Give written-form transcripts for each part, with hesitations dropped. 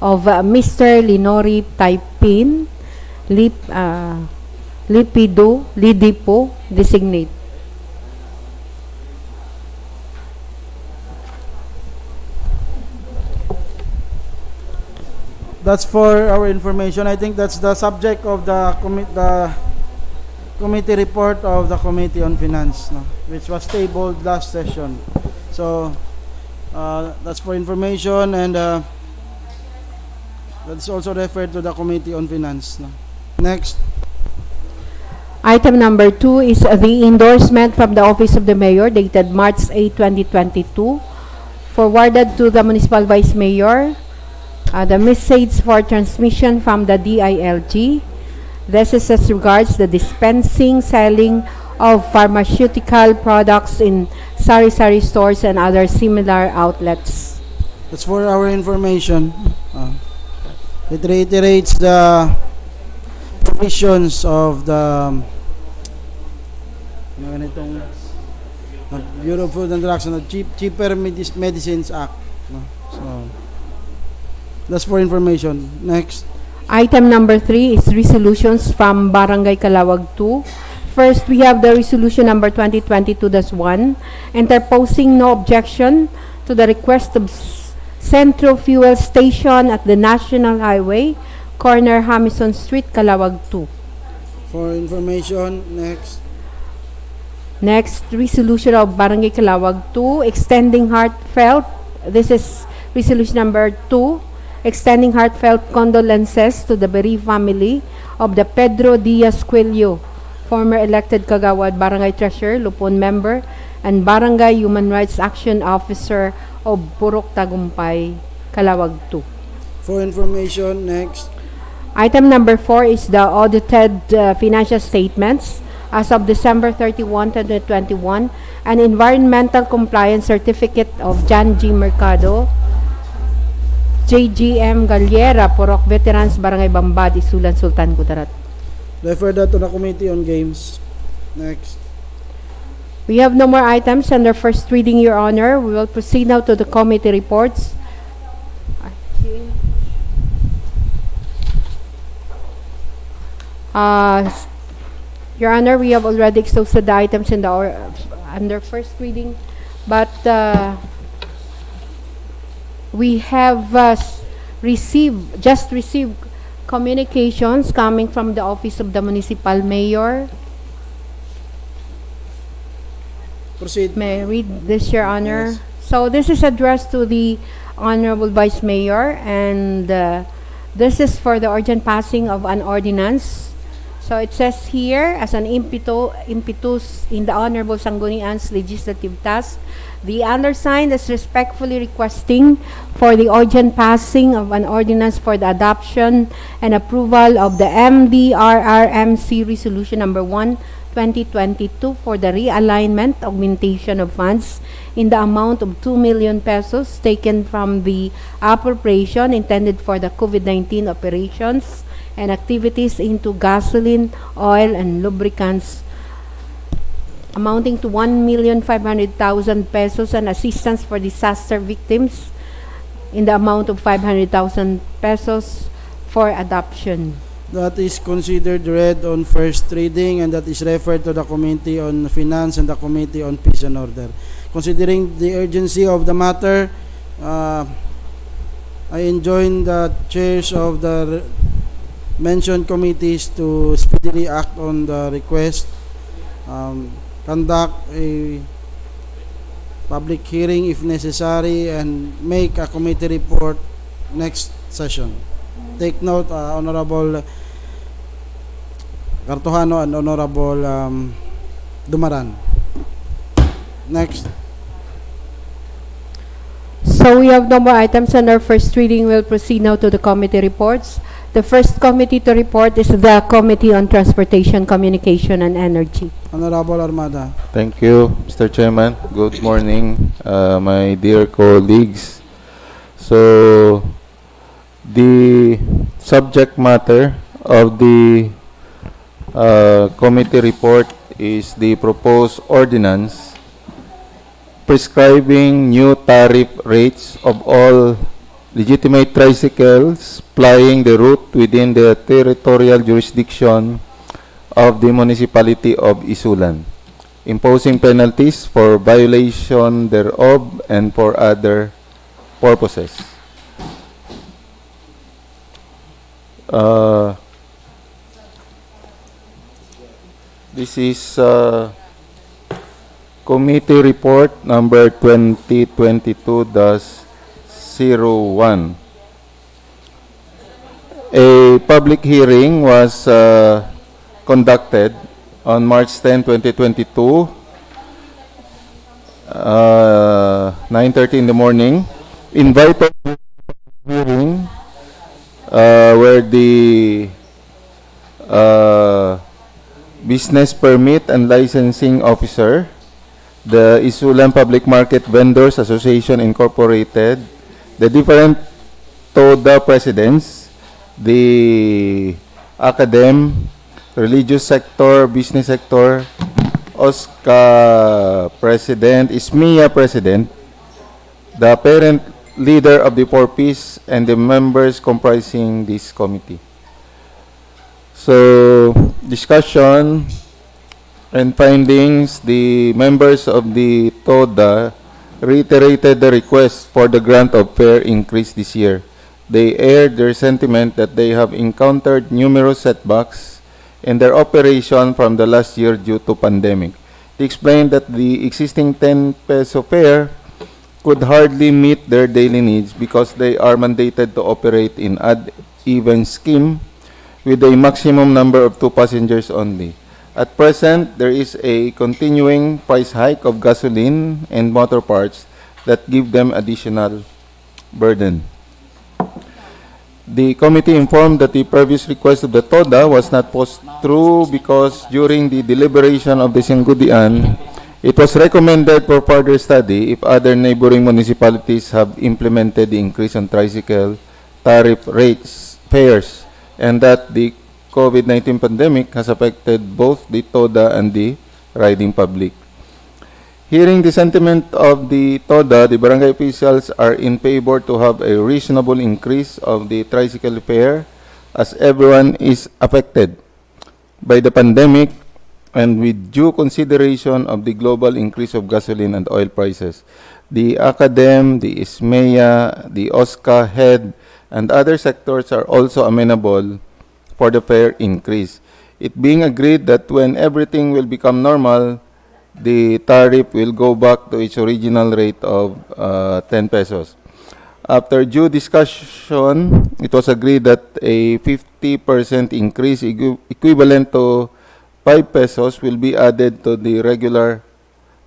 of Mr. Linori Taipin, Lidipo, designate. That's for our information. I think that's the subject of the committee report of the Committee on Finance, no, which was tabled last session. So that's for information, and that's also referred to the Committee on Finance. No. Next. Item number 2 is the endorsement from the Office of the Mayor dated March 8, 2022, forwarded to the Municipal Vice Mayor. The message for transmission from the DILG. This is as regards the dispensing, selling of pharmaceutical products in sari-sari stores and other similar outlets. That's for our information. It reiterates the provisions of the Bureau of Food and Drugs and the Cheaper Medicines Act. No? So that's for information. Next. Item number 3 is resolutions from Barangay Calawag 2. First, we have the resolution number 2022-1, interposing no objection to the request of Centro Fuel Station at the National Highway, corner Hamison Street, Calawag 2. For information, next. Next, resolution of Barangay Calawag 2, extending heartfelt, this is resolution number 2, extending heartfelt condolences to the bereaved family of the Pedro Diaz Cuello, former elected Kagawad Barangay Treasurer, Lupon member, and Barangay Human Rights Action Officer of Purok Tagumpay, Calawag 2. For information, next. Item number 4 is the audited financial statements as of December 31, 2021, an environmental compliance certificate of John G. Mercado, JGM Galliera, Purok Veterans, Barangay Bambad, Isulan, Sultan Kudarat. Refer that to the Committee on Games. Next. We have no more items under first reading, Your Honor. We will proceed now to the committee reports. Your Honor, we have already exhausted the items in the under first reading, but we have just received communications coming from the Office of the Municipal Mayor. Proceed. May I read this, Your Honor? Yes. So this is addressed to the Honorable Vice Mayor, and this is for the urgent passing of an ordinance. So it says here, as an impetus in the Honorable Sangguniang's legislative task, the undersigned is respectfully requesting for the urgent passing of an ordinance for the adoption and approval of the MDRRMC Resolution Number 1, 2022 for the realignment, augmentation of funds in the amount of 2 million pesos taken from the appropriation intended for the COVID-19 operations and activities into gasoline, oil, and lubricants amounting to 1,500,000 pesos and assistance for disaster victims in the amount of 500,000 pesos for adoption. That is considered read on first reading, and that is referred to the Committee on Finance and the Committee on Peace and Order. Considering the urgency of the matter, I enjoin the chairs of the mentioned committees to speedily act on the request, conduct a public hearing if necessary, and make a committee report next session. Take note, Honorable Cartojano and Honorable Dumaran. Next. So we have no more items on our first reading. We'll proceed now to the committee reports. The first committee to report is the Committee on Transportation, Communication, and Energy. Honorable Armada. Thank you, Mr. Chairman. Good morning, my dear colleagues. So, the subject matter of the committee report is the proposed ordinance prescribing new tariff rates of all legitimate tricycles plying the route within the territorial jurisdiction of the municipality of Isulan, imposing penalties for violation thereof and for other purposes. This is committee report number 2022-01. A public hearing was conducted on March 10, 2022, 9:30 in the morning. Invited hearing where the business permit and licensing officer, the Isulan Public Market Vendors Association Incorporated, the different TODA presidents, the academe, religious sector, business sector, OSCA president, ISMIA president, the parent leader of the 4Ps, and the members comprising this committee. So, discussion and findings, the members of the TODA reiterated the request for the grant of fare increase this year. They aired their sentiment that they have encountered numerous setbacks in their operation from the last year due to pandemic. They explained that the existing 10 peso fare could hardly meet their daily needs because they are mandated to operate in odd-even scheme with a maximum number of 2 passengers only. At present, there is a continuing price hike of gasoline and motor parts that give them additional burden. The committee informed that the previous request of the TODA was not pushed through because during the deliberation of the SANGGUNIANG, it was recommended for further study if other neighboring municipalities have implemented the increase on tricycle tariff rates, fares, and that the COVID-19 pandemic has affected both the TODA and the riding public. Hearing the sentiment of the TODA, the barangay officials are in favor to have a reasonable increase of the tricycle fare as everyone is affected by the pandemic and with due consideration of the global increase of gasoline and oil prices. The academe, the ISMEA, the OSCA head, and other sectors are also amenable for the fare increase. It being agreed that when everything will become normal, the tariff will go back to its original rate of 10 pesos. After due discussion, it was agreed that a 50% increase equivalent to 5 pesos will be added to the regular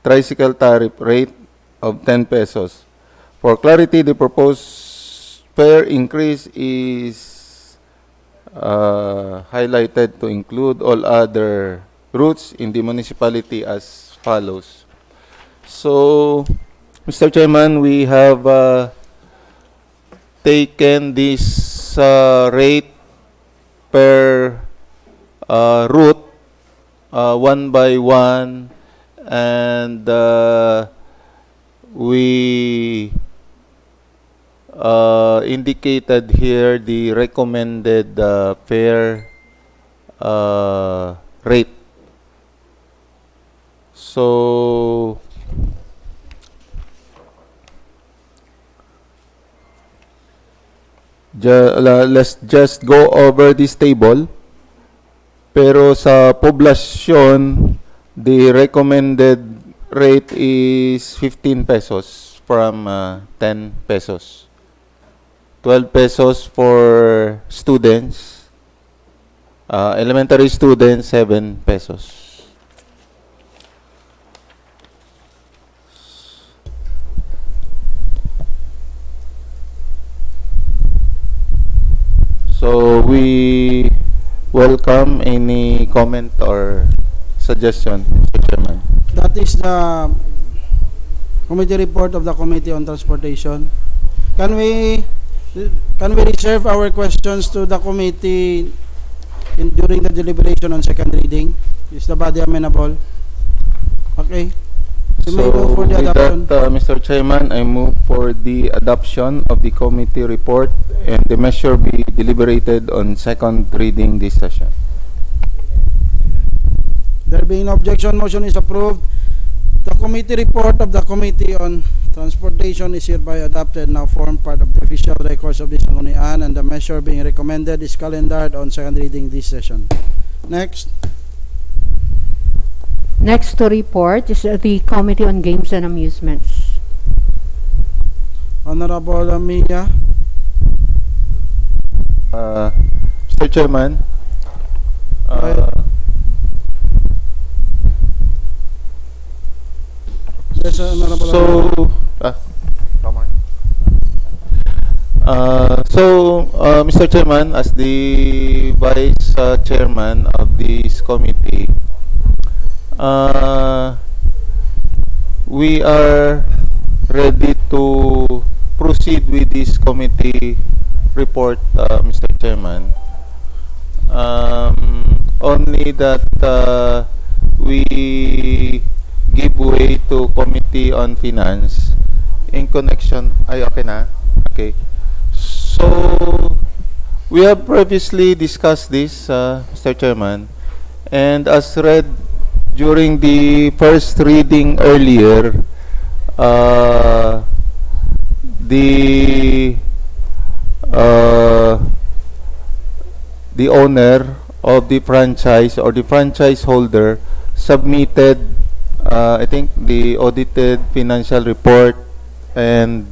tricycle tariff rate of 10 pesos. For clarity, the proposed fare increase is highlighted to include all other routes in the municipality as follows. So, Mr. Chairman, we have taken this rate per route one by one, and we indicated here the recommended fare rate. So, let's just go over this table. Pero sa poblasyon, the recommended rate is 15 pesos from 10 pesos. 12 pesos for students. Elementary students, 7 pesos. So we welcome any comment or suggestion, Mr. Chairman. That is the committee report of the Committee on Transportation. Can we reserve our questions to the committee during the deliberation on second reading? Is the body amenable? Okay. You may move for the with adoption. that, Mr. Chairman, I move for the adoption of the committee report and the measure be deliberated on second reading this session. There being no objection, motion is approved. The committee report of the Committee on Transportation is hereby adopted, now form part of the official records of the Sangguniang, and the measure being recommended is calendared on second reading this session. Next. Next to report is the Committee on Games and Amusements. Honorable Mejia. Mr. Chairman, Yes, Honorable Mr. Chairman, as the Vice Chairman of this committee, we are ready to proceed with this committee report, Mr. Chairman. Only that we give way to Committee on Finance in connection. Ay, okay na? Okay. So, we have previously discussed this, Mr. Chairman, and as read during the first reading earlier, the owner of the franchise or the franchise holder submitted, I think, the audited financial report and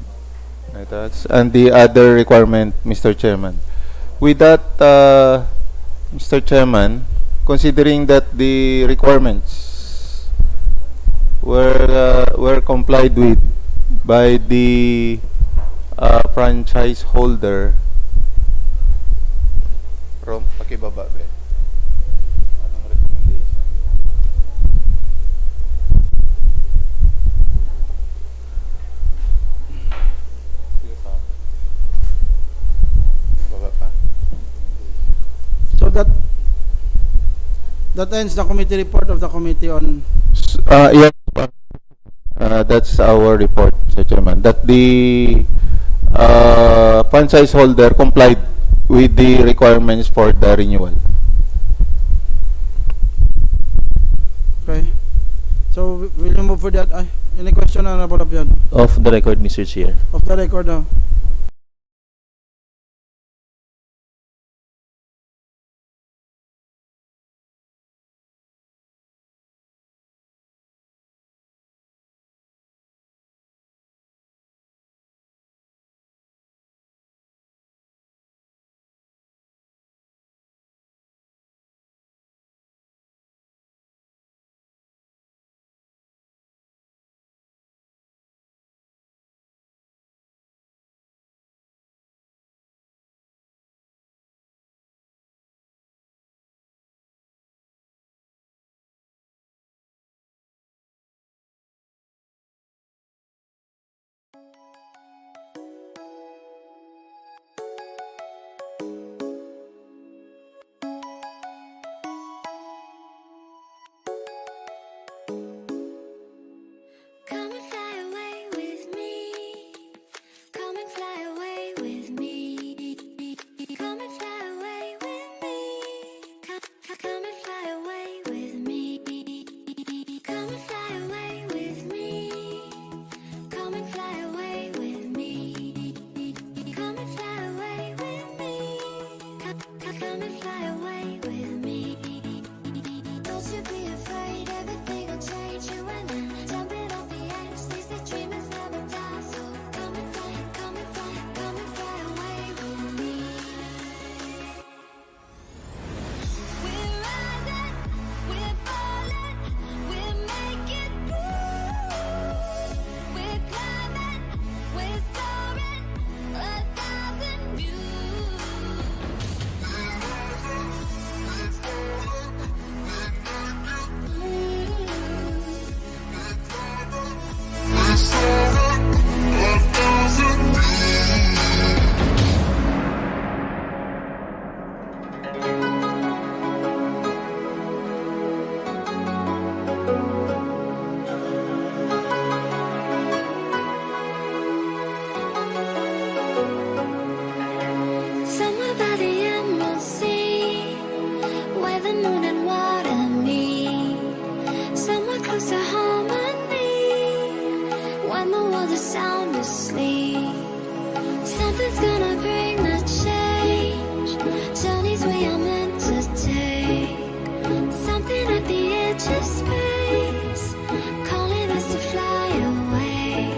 the other requirement, Mr. Chairman. With that, Mr. Chairman, considering that the requirements were complied with by the franchise holder. Rom, pakibaba be. Anong recommendation? Baba pa. So that ends the committee report of the Committee on. Yes, that's our report, Mr. Chairman. That the franchise holder complied with the requirements for the renewal. Okay. So will you move for that? Any question, Honorable Apiado? Off the record, Mr. Chair. Of the record now. Something's gonna bring the change. Journeys we are meant to take. Something at the edge of space, calling us to fly away.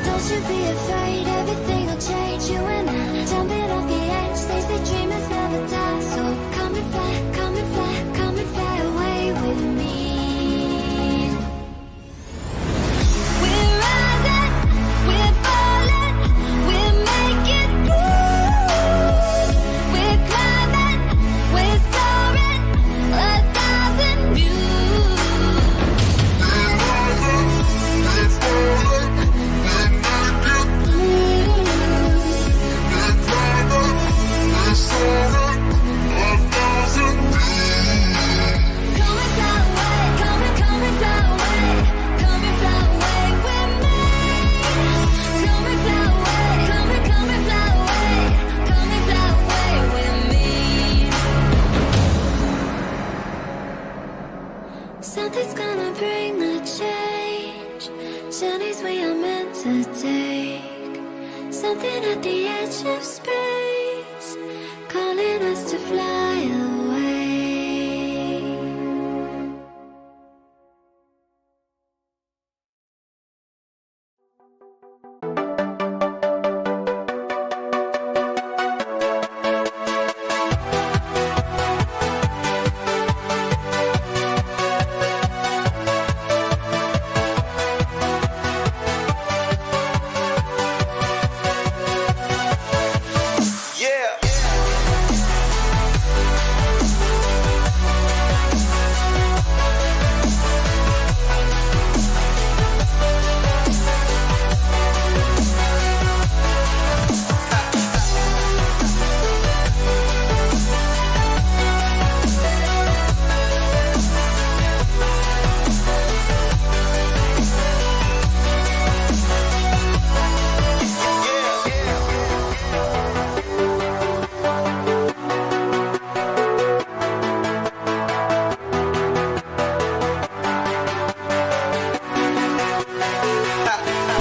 Don't you be afraid, everything will change. You and I, jumping off the edge. They say dreamers never die. So come and fly, come and fly, come and fly away with me. We're rising, we're falling, we're making through. We're climbing, we're soaring, 1,000 views. We're rising, we're falling, we're making through. We're climbing, we're soaring, 1,000 views. Come and fly away, come and fly away, come and fly away with me. Come and fly away, come and fly away, come and fly away with me. Something's gonna bring the change. Journeys we are meant to take. Something at the edge of space, calling us to fly away.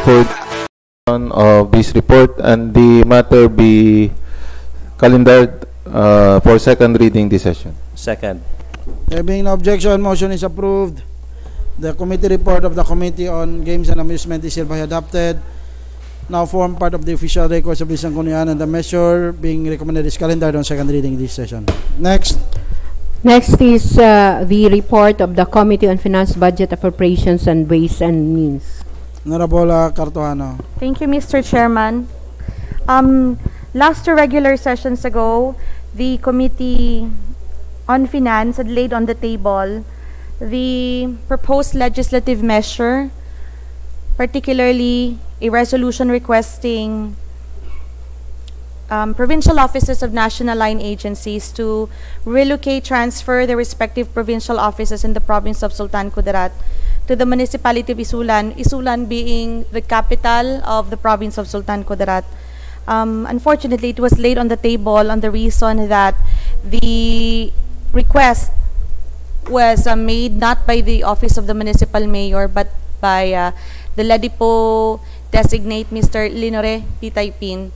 For of this report and the matter be calendared for second reading this session. Second. There being no objection, motion is approved. The committee report of the Committee on Games and Amusement is hereby adopted. Now form part of the official records of the SANGGUNIANG, and the measure being recommended is calendared on second reading this session. Next. Next is the report of the Committee on Finance, Budget, Appropriations, and Ways and Means. Honorable Cartuano. Thank you, Mr. Chairman. Last two regular sessions ago, the Committee on Finance had laid on the table the proposed legislative measure, particularly a resolution requesting provincial offices of national line agencies to relocate, transfer their respective provincial offices in the province of Sultan Kudarat to the municipality of Isulan, Isulan being the capital of the province of Sultan Kudarat. Unfortunately, it was laid on the table on the reason that the request was made not by the office of the municipal mayor but by the LEDIPO designate Mr. Linore Pitaypin.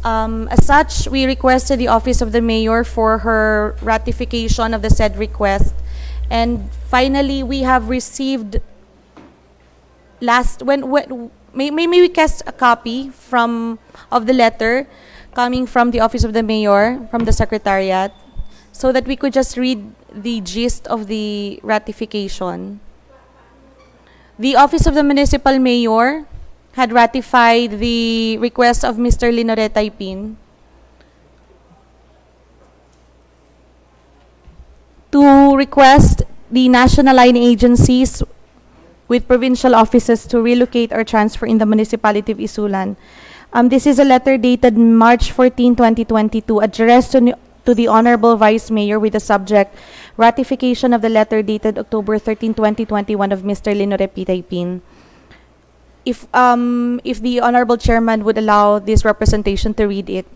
As such, we requested the office of the mayor for her ratification of the said request. And finally, we have received may we cast a copy of the letter coming from the office of the mayor, from the secretariat, so that we could just read the gist of the ratification. The office of the municipal mayor had ratified the request of Mr. Linore Pitaypin to request the national line agencies with provincial offices to relocate or transfer in the municipality of Isulan. This is a letter dated March 14, 2022, addressed to the Honorable Vice Mayor with the subject, ratification of the letter dated October 13, 2021 of Mr. Linore Pitaypin. If the Honorable Chairman would allow this representation to read it,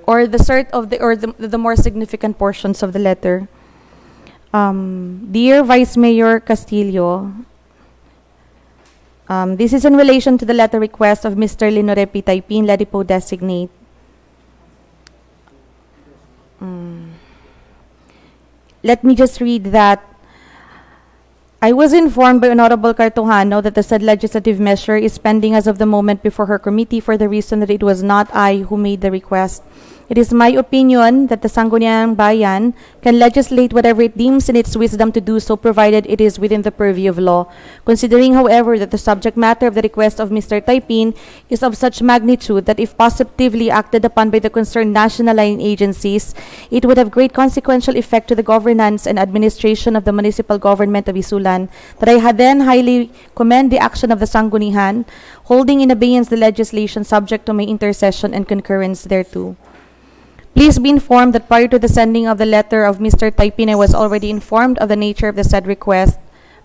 or the more significant portions of the letter. Dear Vice Mayor Castillo, This is in relation to the letter request of Mr. Linorepi Taipin, Ledipo designate. Let me just read that. I was informed by Honorable Cartojano that the said legislative measure is pending as of the moment before her committee for the reason that it was not I who made the request. It is my opinion that the Sangguniang Bayan can legislate whatever it deems in its wisdom to do so, provided it is within the purview of law. Considering, however, that the subject matter of the request of Mr. Taipin is of such magnitude that if positively acted upon by the concerned national line agencies, it would have great consequential effect to the governance and administration of the municipal government of Isulan, that I had then highly commend the action of the Sanggunian, holding in abeyance the legislation subject to my intercession and concurrence thereto. Please be informed that prior to the sending of the letter of Mr. Taipin, I was already informed of the nature of the said request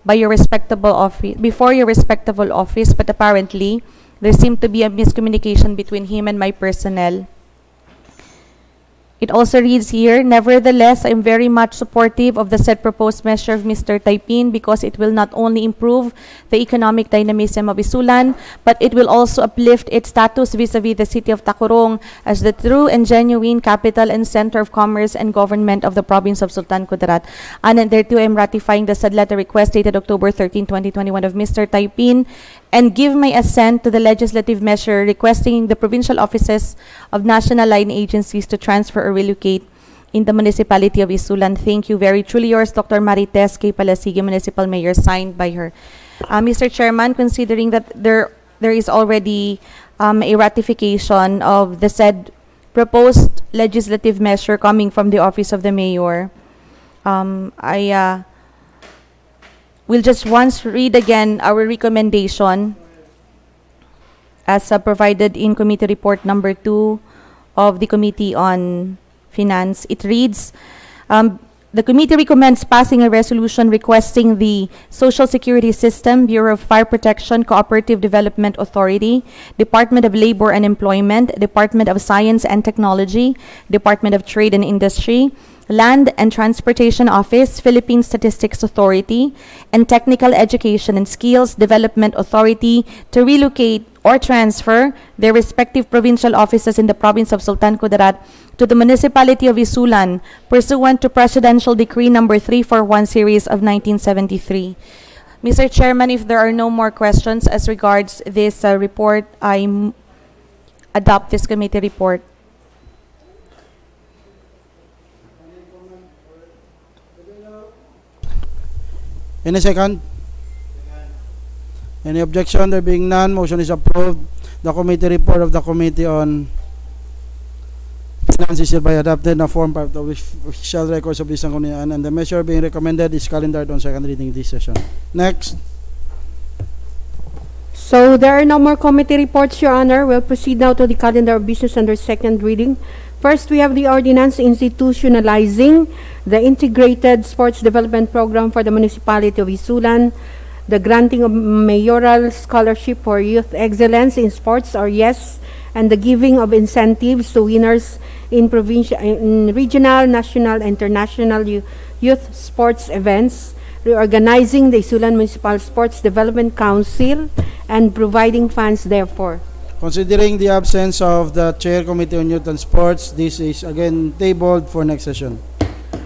by your respectable office, before your respectable office, but apparently there seemed to be a miscommunication between him and my personnel. It also reads here, nevertheless, I am very much supportive of the said proposed measure of Mr. Taipin because it will not only improve the economic dynamism of Isulan, but it will also uplift its status vis-a-vis the city of Tacurong as the true and genuine capital and center of commerce and government of the province of Sultan Kudarat. And thereto I am ratifying the said letter request dated October 13, 2021 of Mr. Taipin, and give my assent to the legislative measure requesting the provincial offices of national line agencies to transfer or relocate in the municipality of Isulan. Thank you. Very truly yours, Dr. Marites K. Palasigi, Municipal Mayor, signed by her. Mr. Chairman, considering that there is already a ratification of the said proposed legislative measure coming from the Office of the Mayor, I we'll just once read again our recommendation as provided in Committee Report number 2 of the Committee on Finance. It reads, the committee recommends passing a resolution requesting the Social Security System, Bureau of Fire Protection, Cooperative Development Authority, Department of Labor and Employment, Department of Science and Technology, Department of Trade and Industry, Land and Transportation Office, Philippine Statistics Authority, and Technical Education and Skills Development Authority to relocate or transfer their respective provincial offices in the province of Sultan Kudarat to the municipality of Isulan pursuant to Presidential Decree number 341 series of 1973. Mr. Chairman, if there are no more questions as regards this report, I adopt this committee report. Any second? Any objection? There being none, motion is approved. The committee report of the Committee on Finance is hereby adopted na form part of official records of the Sanggunian, and the measure being recommended is calendared on second reading this session. Next. So there are no more committee reports, Your Honor. We'll proceed now to the calendar of business under second reading. First, we have the ordinance institutionalizing the integrated sports development program for the municipality of Isulan, the granting of mayoral scholarship for youth excellence in sports, or YES, and the giving of incentives to winners in regional, national, and international youth sports events, reorganizing the Isulan Municipal Sports Development Council, and providing funds therefore. Considering the absence of the Chair Committee on Youth and Sports, this is again tabled for next session.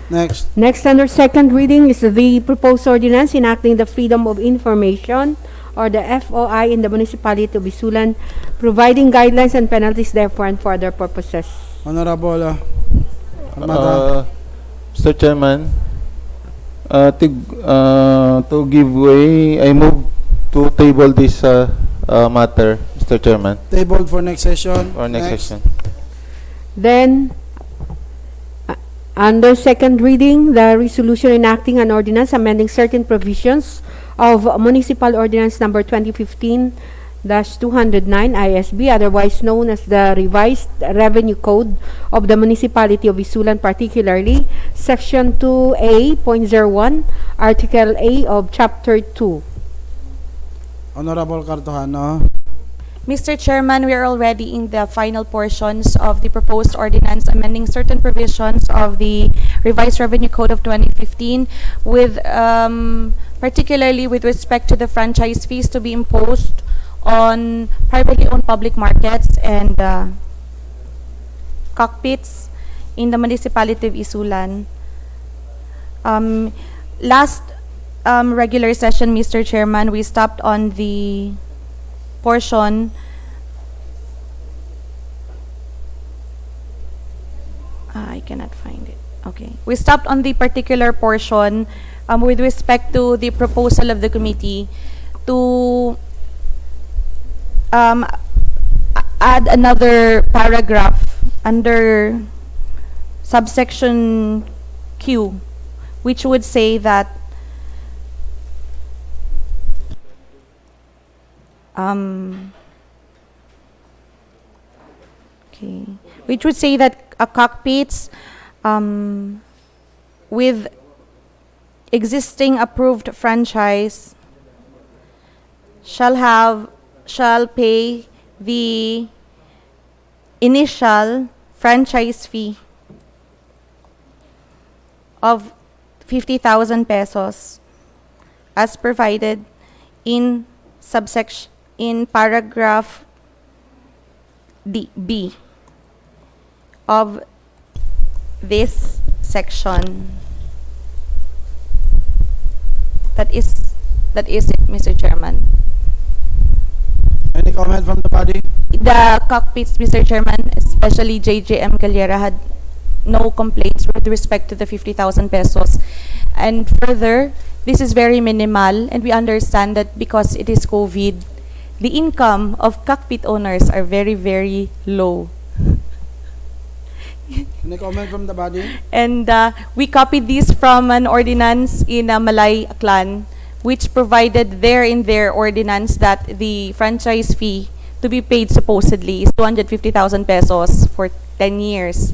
Next. Next, under second reading, is the proposed ordinance enacting the Freedom of Information, or the FOI, in the municipality of Isulan, providing guidelines and penalties therefore and for other purposes. Honorable Armada. Mr. Chairman, to give way, I move to table this matter, Mr. Chairman. Tabled for next session. For next session. Then, under second reading, the resolution enacting an ordinance amending certain provisions of Municipal Ordinance number 2015-209 ISB, otherwise known as the Revised Revenue Code of the Municipality of Isulan, particularly Section 2A.01, Article A of Chapter 2. Honorable Cartojano. Mr. Chairman, we are already in the final portions of the proposed ordinance amending certain provisions of the Revised Revenue Code of 2015, with particularly with respect to the franchise fees to be imposed on privately owned public markets and cockpits in the municipality of Isulan. Last regular session, Mr. Chairman, we stopped on the portion I cannot find it. Okay. We stopped on the particular portion with respect to the proposal of the committee to add another paragraph under subsection Q, which would say that which would say that cockpits with existing approved franchise shall pay the initial franchise fee of 50,000 pesos as provided in subsection in paragraph B of this section. That is it, Mr. Chairman. Any comment from the body? The cockpits, Mr. Chairman, especially JJM Galera, had no complaints with respect to the 50,000 pesos. And further, this is very minimal, and we understand that because it is COVID, the income of cockpit owners are very, very low. Any comment from the body? And we copied this from an ordinance in Malay Aklan, which provided there in their ordinance that the franchise fee to be paid supposedly is 250,000 pesos for 10 years.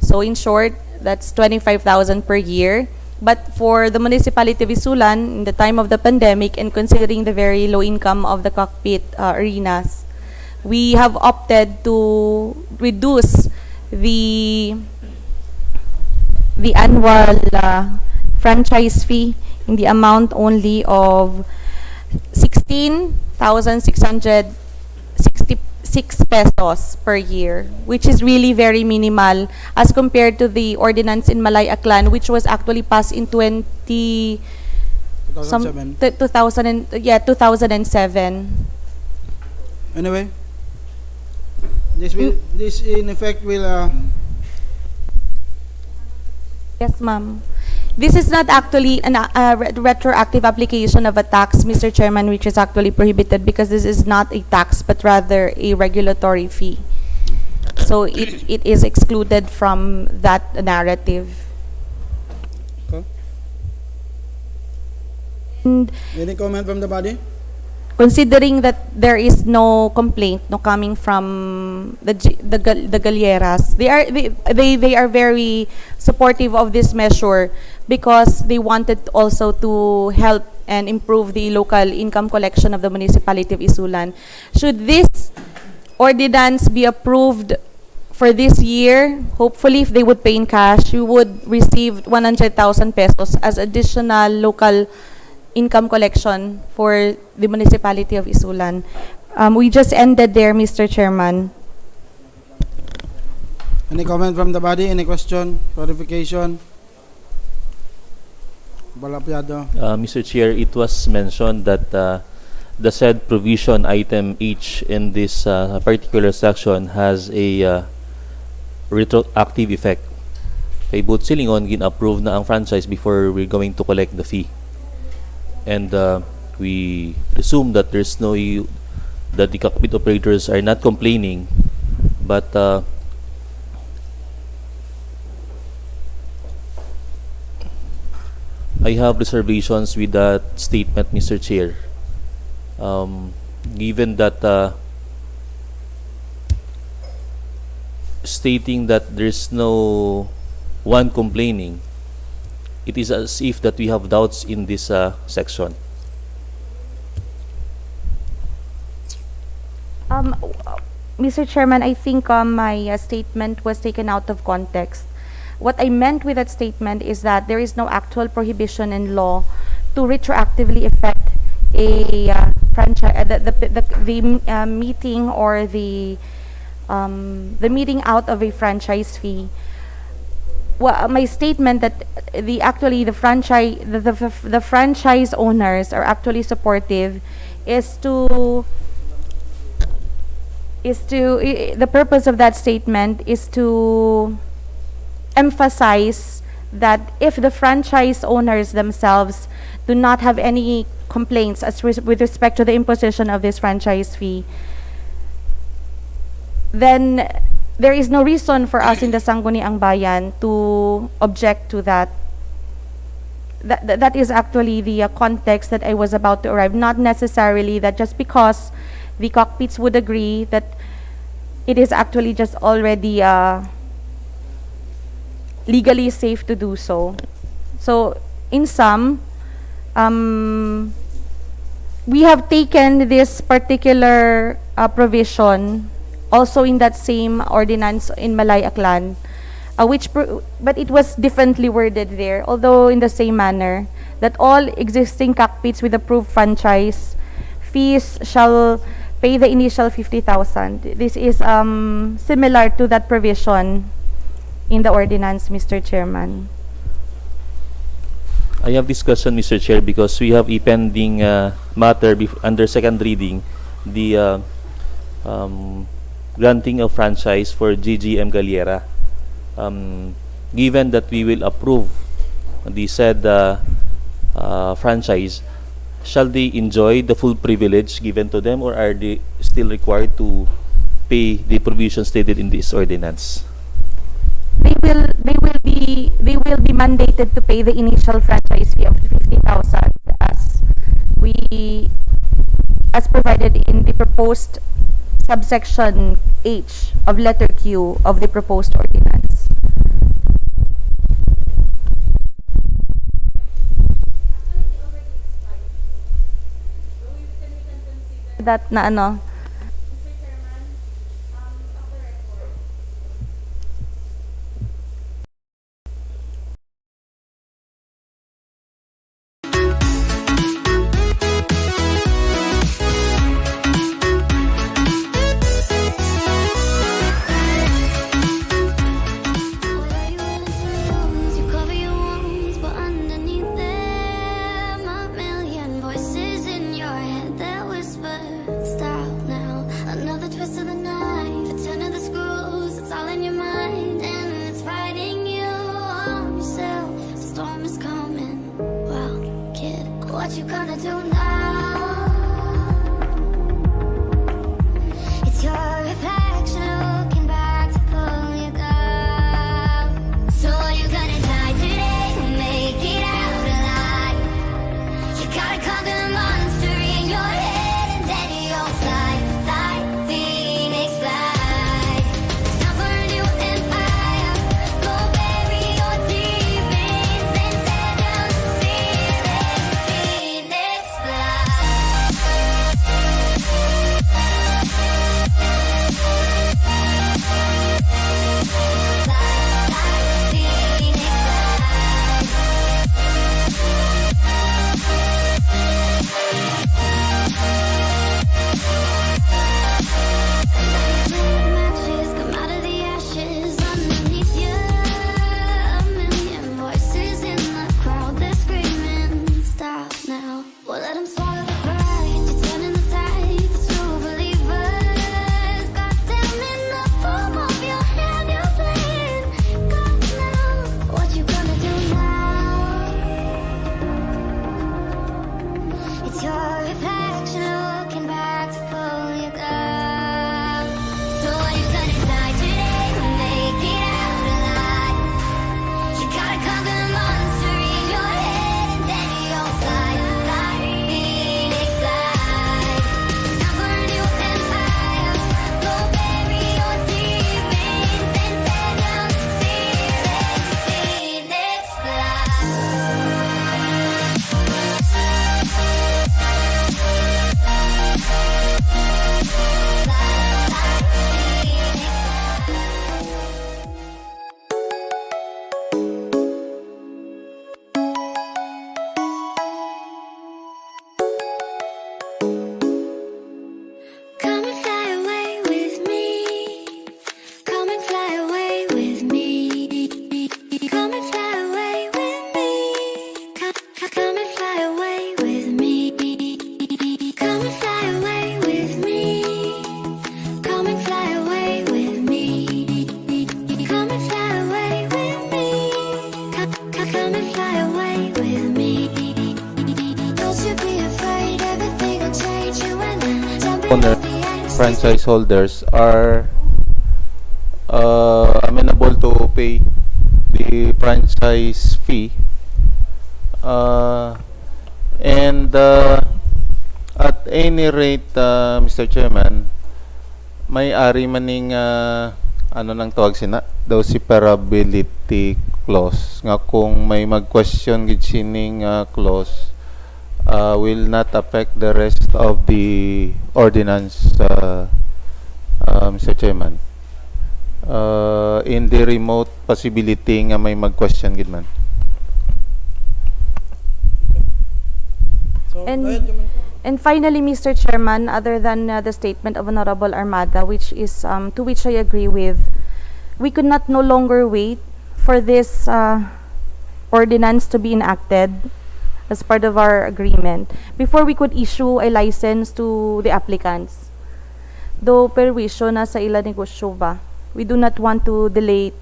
So in short, that's 25,000 per year. But for the municipality of Isulan, in the time of the pandemic and considering the very low income of the cockpit arenas, we have opted to reduce the annual franchise fee in the amount only of 16,666 pesos per year, which is really very minimal as compared to the ordinance in Malay Aklan, which was actually passed in 2007. Anyway, this in effect will Yes, ma'am. This is not actually a retroactive application of a tax, Mr. Chairman, which is actually prohibited because this is not a tax but rather a regulatory fee. So it is excluded from that narrative. okay. And Any comment from the body? considering that there is no complaint coming from the Galleras, they are very supportive of this measure because they wanted also to help and improve the local income collection of the municipality of Isulan. Should this ordinance be approved for this year, hopefully if they would pay in cash, we would receive 100,000 pesos as additional local income collection for the municipality of Isulan. We just ended there, Mr. Chairman. Any comment from the body? Any question? Clarification? Apiado. Mr. Chair, it was mentioned that the said provision item H in this particular section has a retroactive effect. Kay Boot Silingon, gin-approve na ang franchise before we're going to collect the fee. And we assume that there's no that the cockpit operators are not complaining, but I have reservations with that statement, Mr. Chair. Given that stating that there's no one complaining, it is as if that we have doubts in this section. Mr. Chairman, I think my statement was taken out of context. What I meant with that statement is that there is no actual prohibition in law to retroactively affect a franchise, the meeting or the meeting out of a franchise fee. Well, my statement that the franchise owners are actually supportive is the purpose of that statement is to emphasize that if the franchise owners themselves do not have any complaints with respect to the imposition of this franchise fee, then there is no reason for us in the Sangguniang Bayan to object to that. That is actually the context that I was about to arrive. Not necessarily that just because the cockpits would agree that it is actually just already legally safe to do so. So, in sum, we have taken this particular provision also in that same ordinance in Malay Aklan, but it was differently worded there, although in the same manner, that all existing cockpits with approved franchise fees shall pay the initial 50,000. This is similar to that provision in the ordinance, Mr. Chairman. I have discussion, Mr. Chair, because we have a pending matter under second reading, the granting of franchise for GGM Galliera. Given that we will approve the said franchise, shall they enjoy the full privilege given to them, or are they still required to pay the provisions stated in this ordinance? They will be mandated to pay the initial franchise fee of 50,000 as provided in the proposed subsection H of letter Q of the proposed ordinance. That na ano? You cover your wounds, but underneath them, a million voices in your head that whisper, stop now. franchise holders are amenable to pay the franchise fee, and at any rate, Mr. Chairman, may-ari maning ano nang tawag sina daw si separability clause nga kung may mag-question gid sining clause, will not affect the rest of the ordinance, Mr. Chairman, in the remote possibility nga may mag-question gid man. So, And- go ahead, Jhonalyn. And finally, Mr. Chairman, other than the statement of Honorable Armada, which is to which I agree with, we could not no longer wait for this ordinance to be enacted as part of our agreement before we could issue a license to the applicants. Though perwisyo na sa ila negosyo ba, we do not want to delay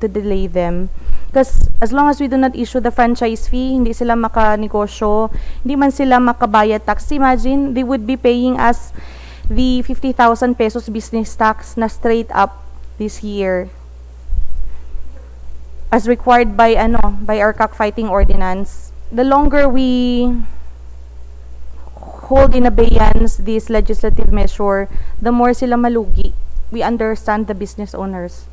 them. Because as long as we do not issue the franchise fee, hindi sila makanegosyo, hindi man sila makabayad tax. Imagine, they would be paying us the 50,000 pesos business tax na straight up this year. As required by our cockfighting ordinance. The longer we hold in abeyance this legislative measure, the more sila malugi. We understand the business owners.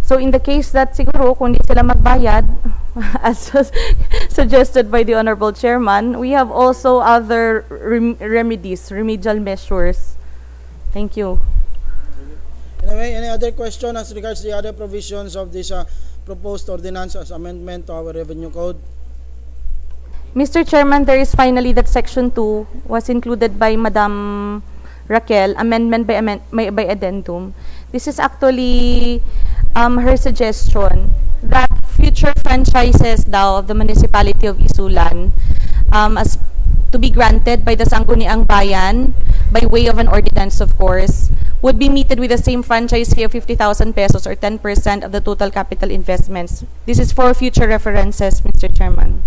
So in the case that siguro kung di sila magbayad, as suggested by the Honorable Chairman, we have also other remedial measures. Thank you. Anyway, any other question as regards the other provisions of this proposed ordinance as amendment to our revenue code? Mr. Chairman, there is finally that Section 2 was included by Madam Racquel, amendment by addendum. This is actually her suggestion that future franchises daw of the municipality of Isulan, as to be granted by the Sangguniang Bayan by way of an ordinance, of course, would be meted with the same franchise fee of 50,000 pesos or 10% of the total capital investments. This is for future references, Mr. Chairman.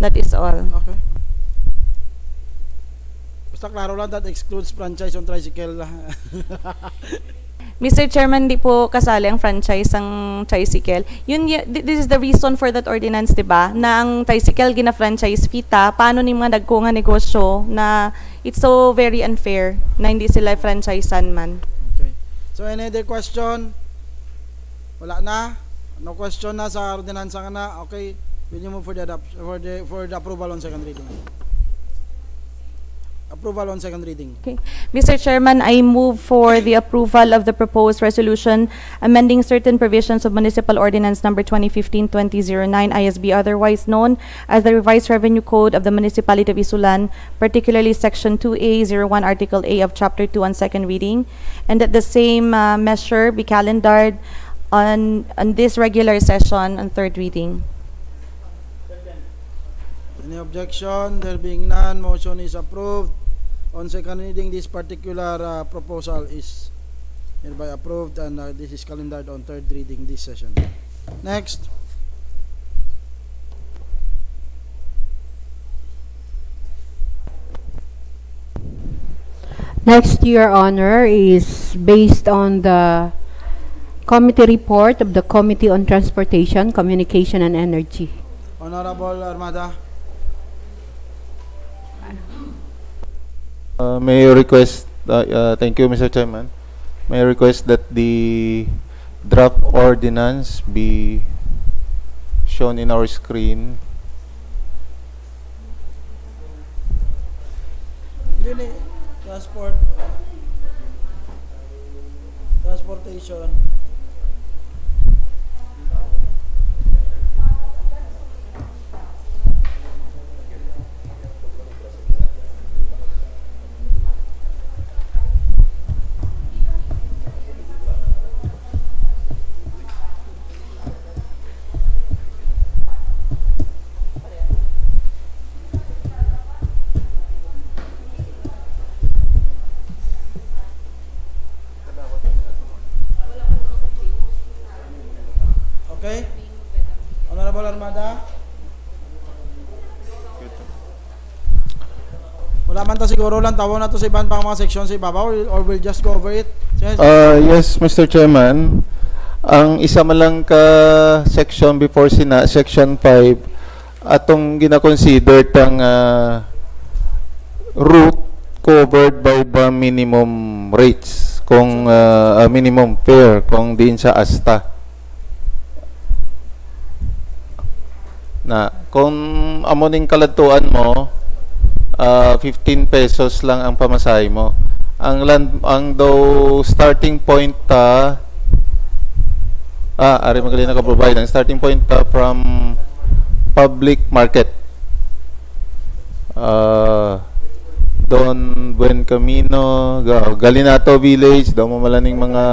That is all. Okay. Basta klaro lang, that excludes franchise on tricycle. Mr. Chairman, di po kasali ang franchise ang tricycle. This is the reason for that ordinance, di ba? Na ang tricycle gina-franchise fita, paano ni mga nagkunga negosyo na it's so very unfair na hindi sila franchisean man. Okay. So any other question? Wala na? No question na sa ordinance ka na? Okay. Will you move for the approval on second reading? Approval on second reading. Okay. Mr. Chairman, I move for the approval of the proposed resolution amending certain provisions of Municipal Ordinance Number 2015-2009 ISB, otherwise known as the Revised Revenue Code of the Municipality of Isulan, particularly Section 2A01, Article A of Chapter 2 on second reading, and that the same measure be calendared on this regular session on third reading. Any objection? There being none, motion is approved. On second reading, this particular proposal is hereby approved, and this is calendared on third reading this session. Next. Next, Your Honor, is based on the committee report of the Committee on Transportation, Communication, and Energy. Honorable Armada. May I request, thank you, Mr. Chairman. May I request that the draft ordinance be shown in our screen. Transportation. Okay. Honorable Armada. Wala man ta siguro lang tawo na to sa ibang pang mga section sa ibabaw or we'll just go over it. Yes, Mr. Chairman. Ang isa man lang ka section before section 5 atong gina-consider tang route covered by the minimum rates kung minimum fare kung din sa asta. Na kung amo ning kaladtuan mo 15 pesos lang ang pamasahe mo. Ang daw starting point ari magaling naka-provide ang starting point from public market. Don Buen Camino, Galinato Village, daw mo malaning mga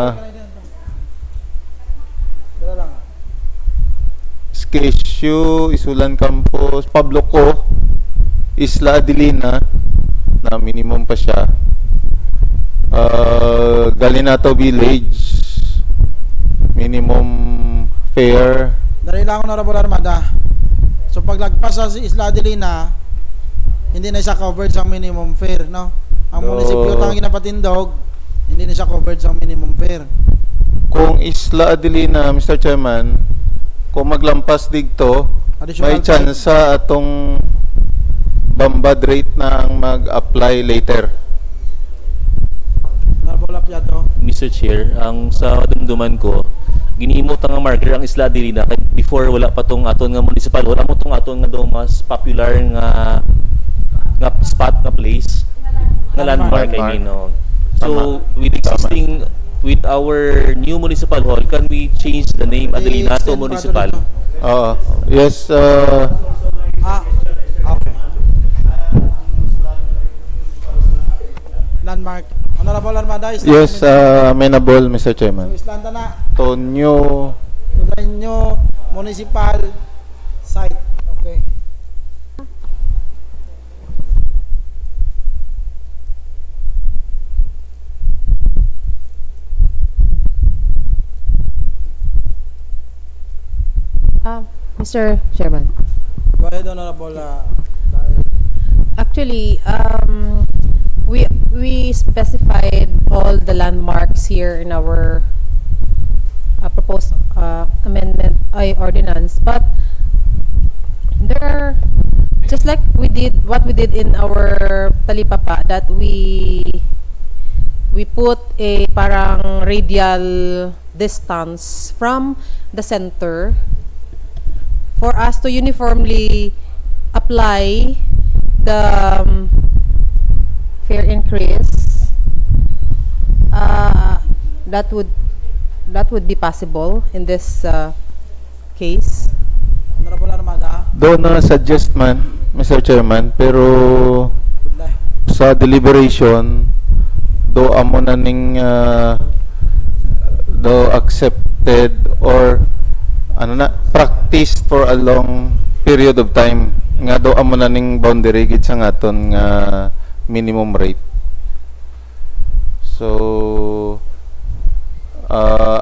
Skesyo, Isulan Campus, Pablo Co, Isla Adelina, na minimum pa siya. Galinato Village, minimum fare. Dari lang Honorable Armada. So paglagpas sa Isla Adelina, hindi na siya covered sa minimum fare, no? Ang munisipyo tang ginapatindog, hindi na siya covered sa minimum fare. Kung Isla Adelina, Mr. Chairman, kung maglampas dito, may chance sa atong bambad rate na ang mag-apply later. Honorable Apiado. Mr. Chair, ang sa dumduman ko, ginihimot ang marker ang Isla Adelina kay before wala pa tong aton nga municipal, wala mo tong aton nga daw mas popular nga spot nga place nga landmark I mean no. So with existing with our new municipal hall, can we change the name Adelina to municipal? Yes, Okay. Landmark. Honorable Armada, yes, amenable, Mr. Chairman. So, Islanda na. Tonyo, Tonyo Municipal Site. Okay. Mr. Chairman. Go ahead, Honorable Dael. Actually, we specified all the landmarks here in our proposed amendment ordinance, but there are just like we did in our talipapa, that we put a parang radial distance from the center for us to uniformly apply the fare increase. That would be possible in this case. Honorable Armada. doon na suggest man, Mr. Chairman, pero sa deliberation, do amo na ning do accepted or ano na practiced for a long period of time nga do amo na ning boundary gid sa ngaton nga minimum rate. So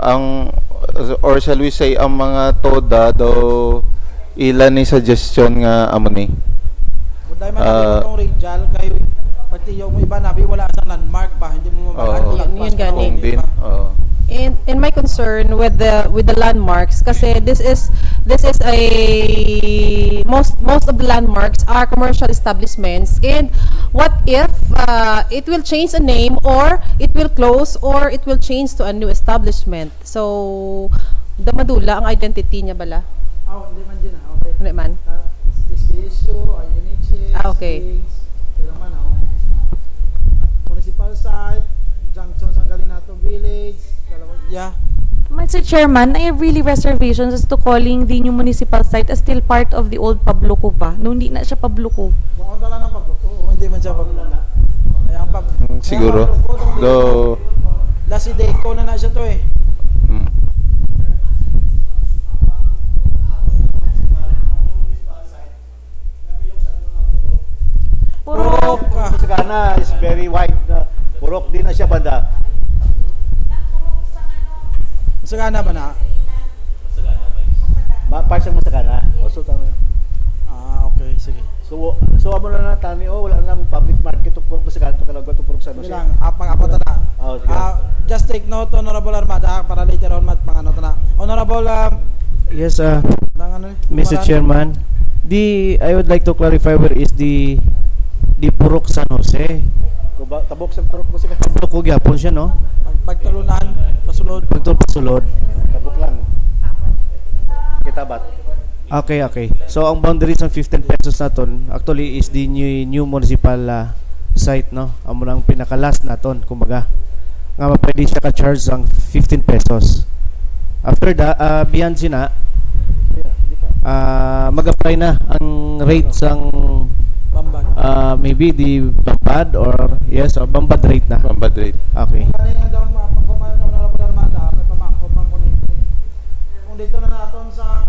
ang or shall we say ang mga toda do ilan ni suggestion nga amo ni Buday man itong radial kay pati yung iba nabi wala sa landmark ba hindi mo mabalagpas yun gani. din. And my concern with the landmarks, kasi this is a most of the landmarks are commercial establishments, and what if it will change a name, or it will close, or it will change to a new establishment? So damadula ang identity niya bala. hindi man din okay. Hindi man. Issue, Okay. Kailangan municipal site, junction sa Galinato Village, yeah. Mr. Chairman, I have really reservations as to calling the new municipal site as still part of the old Pabloco pa. No, hindi na siya Pabloco. Mukhang tala ng Pabloco. Hindi man siya Pabloco. Ayan, siguro. Do last day ko na siya to eh. Purok sa Ghana is very wide. Purok din na siya banda. Masagana ba na? Parts ng Masagana. Also tama. Okay, sige. So amo na natani wala nang public market to purok sa kanto kalagwa to purok sa Sige Jose. lang, apang-apat na. Sige. Just take note, Honorable Armada, para later on mga nota na. Honorable, Yes, ano, Mr. Chairman, I would like to clarify where is the Purok San Jose. Tabok sa purok mo sa kanto. Purok ko gyapon siya, no? Pagtalunan, pasulod. Pagtulpasulod. Tabok lang. Kitabat. Okay. So, ang boundaries ng 15 pesos naton actually is the new municipal site, no? Amo nang pinaka-last naton, kumbaga. Nga mapwede siya ka-charge ng 15 pesos. After that, beyond sina, mag-apply na ang rates ang Bambad. maybe the Bambad or yes, Bambad rate na. Bambad rate. Okay. Kaya nga daw, pagkumain ng Honorable Armada, may pamangkot ng connecting. Kung dito na natin sa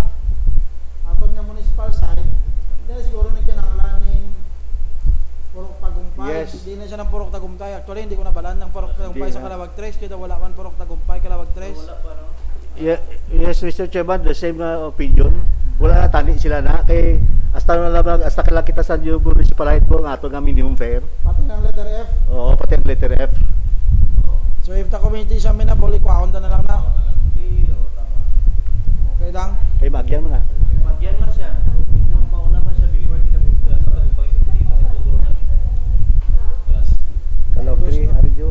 aton nga municipal site, hindi na siguro nagkinanglan ng Purok Tagumpay. Yes. Hindi na siya ng Purok Tagumpay. Actually, hindi ko nabalan ng Purok Tagumpay Hindi sa na. Kalawag 3. Kaya wala man Purok Tagumpay, Kalawag 3. Yes, Mr. Chairman, the same opinion. Wala na tani sila na kay hasta na lang hasta kala kita sa yung municipalite mo ang ato nga minimum fare. Pati ng letter F. Oo, pati ang letter F. So if the community siya minabuli, kuhaon na lang na. Okay lang. Kay Magyan mo na. Kalogri, Arjo.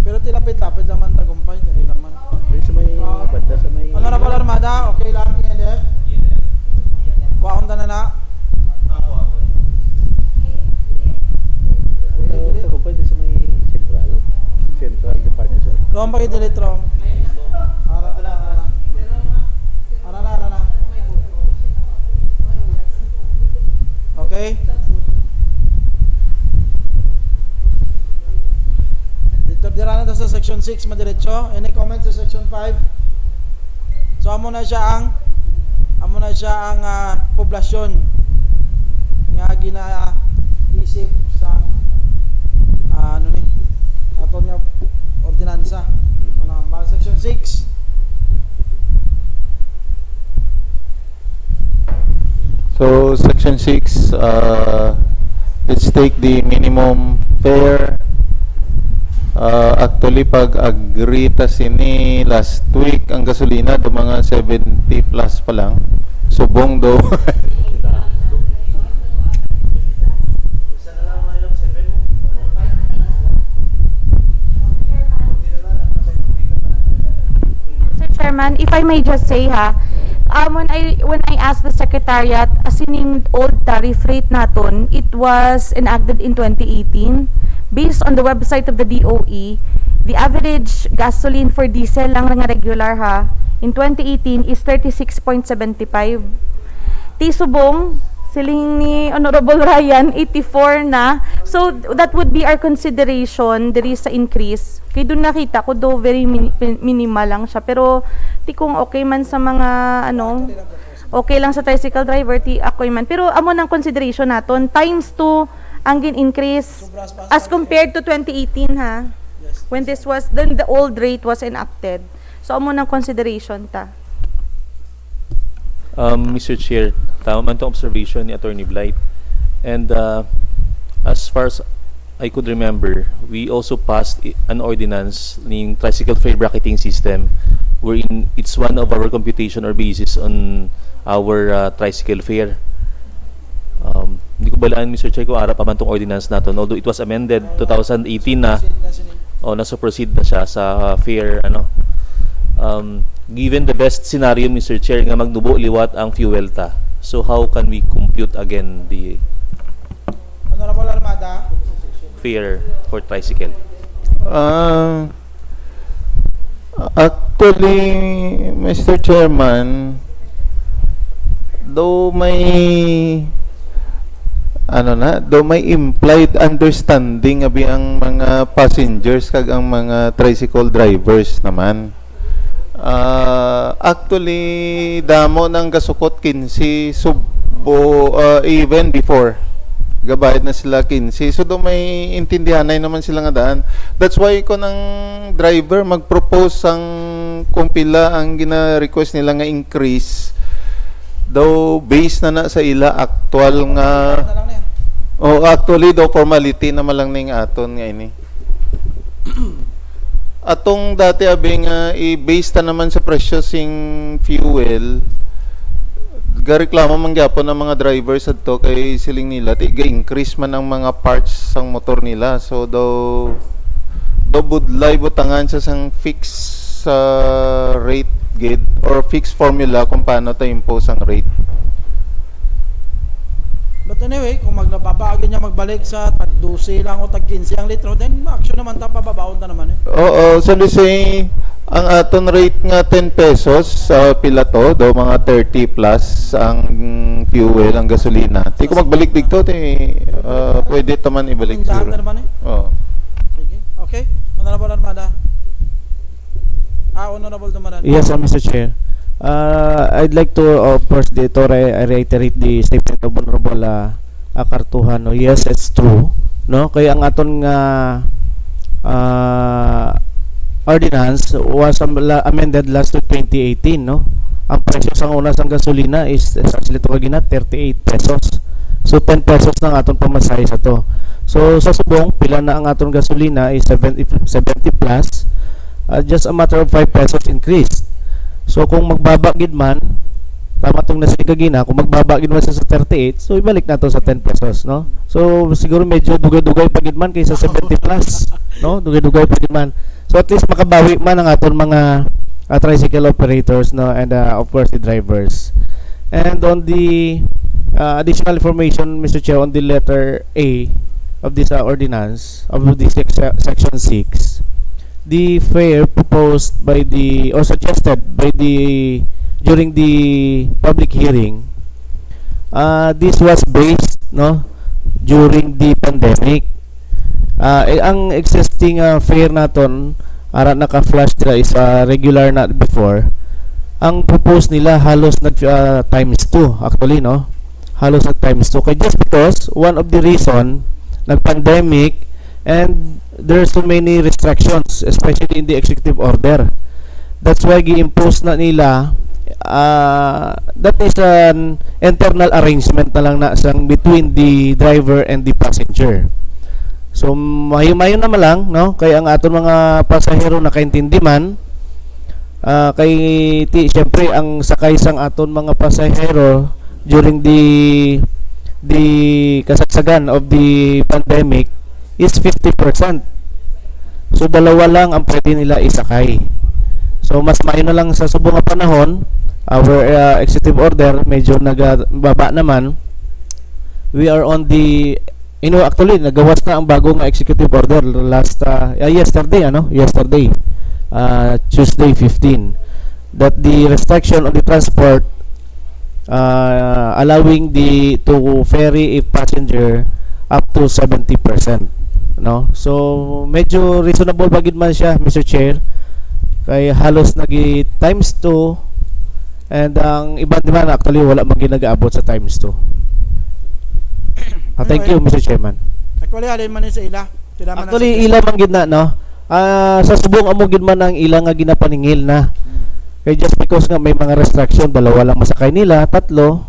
Pero tilapit-lapit naman Tagumpay. Hindi naman. Sa may banda sa may Honorable Armada, okay lang, ENF? Kuhaon na na. Tagumpay sa may Central Department. Rom, pakidilit, Rom. Ara na. Okay? Dira na sa section 6 madiretso. Any comments sa section 5? So amo na siya ang poblasyon nga ginaisip sa aton nga ordinansa. Section 6. So, Section 6, let's take the minimum fare. Actually, pag-agree ta sini last week, ang gasolina do mga 70 plus pa lang. Subong do. Mr. Chairman, if I may just say when I asked the Secretariat, asining old tariff rate naton, it was enacted in 2018. Based on the website of the DOE, the average gasoline for diesel lang nga regular in 2018 is 36.75. Tisubong, siling ni Honorable Ryan, 84 na. So, that would be our consideration. There is a increase. Kaya doon nakita ko do very minimal lang siya. Pero, kung okay man sa mga, okay lang sa tricycle driver, okay man. Pero, amo ng consideration naton, times 2, ang increase as compared to 2018 when the old rate was enacted. So amo ng consideration ta. Mr. Chair, tama man itong observation ni Attorney Blight. And as far as I could remember, we also passed an ordinance ng tricycle fare bracketing system wherein it's one of our computation or basis on our tricycle fare. Hindi ko balaan, Mr. Chair, kung arap pa man itong ordinance natin. Although it was amended 2018 na, nasa-proceed na siya sa fare, given the best scenario, Mr. Chair, nga magdubo liwat ang fuel ta. So how can we compute again the Honorable Armada, fare for tricycle? Actually, Mr. Chairman, though may implied understanding abi ang mga passengers kag ang mga tricycle drivers naman. Actually, damo nang gasukot 15 subo even before. Gabayad na sila 15. So do may intindihan naman sila nga daan. That's why ko ng driver mag-propose ang kung pila ang gina-request nila nga increase. daw based na sa ila actual nga Na lang niya. actually daw formality na malang ning aton nga ini. Atong dati abing i-base ta naman sa presyo sing fuel. Gareklamo man gyapon ng mga drivers adto kay siling nila ga-increase man ang mga parts sang motor nila. So daw budlay butangan sa sang fixed rate gid or fixed formula kung paano ta impose ang rate. But anyway, kung magnababaagin niya magbalik sa tag 12 lang o tag 15 ang litro, then action naman ta pababaon ta naman eh. Oo, so let's say ang aton rate nga 10 pesos sa pila to, do mga 30 plus ang fuel, ang gasolina. Di ko magbalik dito, pwede taman ibalik Tindahan siguro. na naman eh. Oo. Sige. Okay. Honorable Armada. Honorable Dumaran. Yes, Mr. Chair. I'd like to first dito reiterate the statement of Honorable Akartuhan. No? Yes, it's true. No, kaya ang aton nga ordinance was amended last to 2018, no. Ang presyo sa una sang gasolina is actually to kagina 38 pesos. So 10 pesos nang aton pamasahe sa to. So sa subong pila na ang aton gasolina is 70 plus. Just a matter of 5 pesos increase. So kung magbaba gid man, tama tong nasa kagina, kung magbaba gid man sa 38, so ibalik na to sa 10 pesos, no? So siguro medyo dugay-dugay pa gid man kaysa 70 plus, no? Dugay-dugay pa gid man. So at least makabawi man ang aton mga tricycle operators, no, and of course the drivers. And on the additional information, Mr. Chair, on the letter A of this ordinance of this section 6, the fare proposed by the or suggested by the during the public hearing, this was based, no, during the pandemic. Ang existing fare naton ara naka-flash dira is regular na before. Ang propose nila halos nag times 2 actually, no, halos nag times 2 kay just because one of the reason nag-pandemic and there are so many restrictions, especially in the executive order. That's why gi-impose na nila that is an internal arrangement na lang na sang between the driver and the passenger. So mayo-mayo na lang, no, kay ang aton mga pasahero nakaintindi man kay syempre ang sakay sang aton mga pasahero during the kasagsagan of the pandemic is 50%. So dalawa lang ang pwede nila isakay. So mas mayo na lang sa subong nga panahon, our executive order medyo nagbaba naman. We are on the actually nagawas na ang bagong executive order last yesterday, Tuesday 15, that the restriction on the transport allowing to ferry a passenger up to 70%. No? So medyo reasonable bagid man siya, Mr. Chair, kay halos nagi times 2 and ang iba naman actually wala man ginagaabot sa times 2. Thank you, Mr. Chairman. Actually alin man ni sa ila. Actually ila man gid na, no. Sa subong amo gid man ang ila nga ginapaningil na. Kay just because nga may mga restriction, dalawa lang masakay nila, tatlo.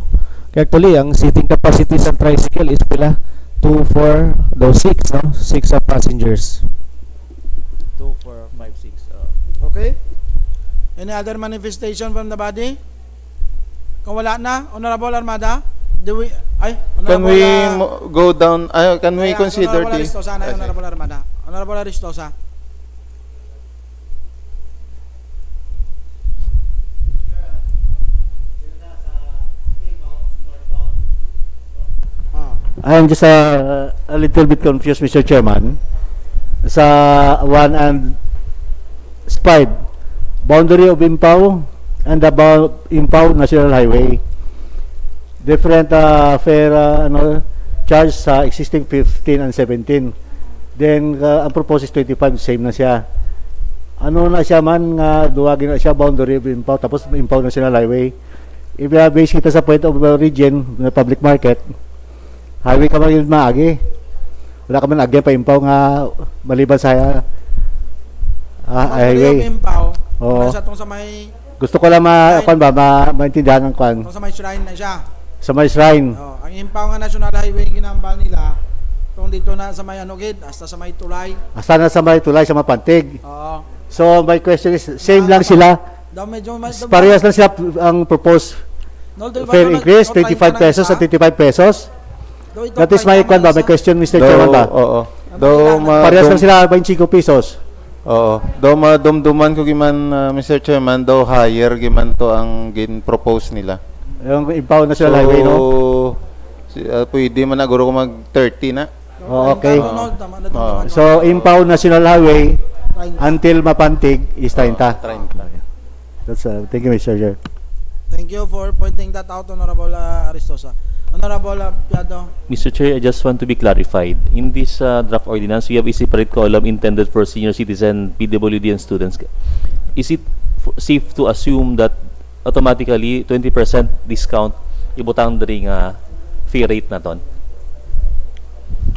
Kaya actually ang seating capacity sa tricycle is pila 2, 4, though 6, no? 6 passengers. 2, 4, 5, 6. Okay. Any other manifestation from the body? Kung wala na, Honorable Armada, Can we go down? Can we consider Honorable Aristoza, Honorable Armada. Honorable Aristoza. I'm just a little bit confused, Mr. Chairman. Sa 1 and SPID, boundary of Impao and about Impao National Highway. Different fare charge sa existing 15 and 17. Then ang proposed is 25, same na siya. Ano na siya man nga duwagin na siya boundary of Impao tapos Impao National Highway. If base kita sa point of origin na public market, highway ka man yun maagi. Wala ka man agi pa Impao nga maliban sa highway. Impao, nasa tong sa may Gusto ko lang maintindihan ng kwan. Kung sa may shrine na siya. Sa may shrine. Oh, ang impaw nga National Highway ginambal nila, kung dito na sa may gid, hasta sa may tulay. Hasta na sa may tulay, sa mapantig. Oo. So, my question is, same lang sila? Daw medyo Parehas lang sila ang proposed fare increase, 25 pesos at 25 pesos? That is my question, Mr. Chairman ba? Oo. Parehas lang sila 25 pesos. Oo. Do madumduman ko giman Mr. Chairman, do higher giman to ang gin-propose nila. Yung impound national highway, no? Pwede man na guro ko mag 30 na. Oh, okay. Oo. So, impound national highway until mapantig is 30. That's thank you, Mr. Chair. Thank you for pointing that out, Honorable Aristoza. Honorable Apiado. Mr. Chair, I just want to be clarified. In this draft ordinance, we have a separate column intended for senior citizen, PWD, and students. Is it safe to assume that automatically 20% discount ibutang diri nga fee rate na ton?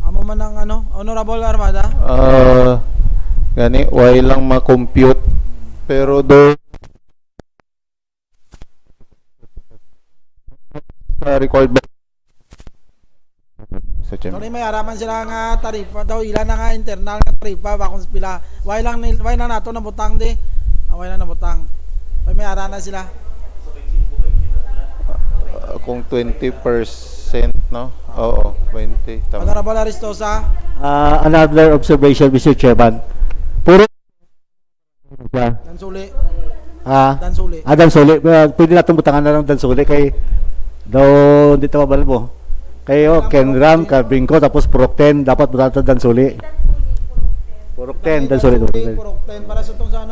Amo man ang Honorable Armada? Gani, why lang ma-compute. Pero do required by Mr. Chairman. Sorry, may araman sila nga tarifa daw, ilan na nga internal nga tarifa bakong pila. Why lang nato nabutang di. Why lang nabutang. May aranan sila. Kung 20%, no? Oo, 20. Tama. Honorable Aristoza. Another observation, Mr. Chairman. Puro Dansuli. Dansuli. Dansuli. Pwede natin butangan na ng dansuli kay daw dito mabal mo. Kayo, Kenram, Kabingko, tapos Purok 10, dapat butangan ng dansuli. Purok 10, dansuli. Purok 10, para sa itong sa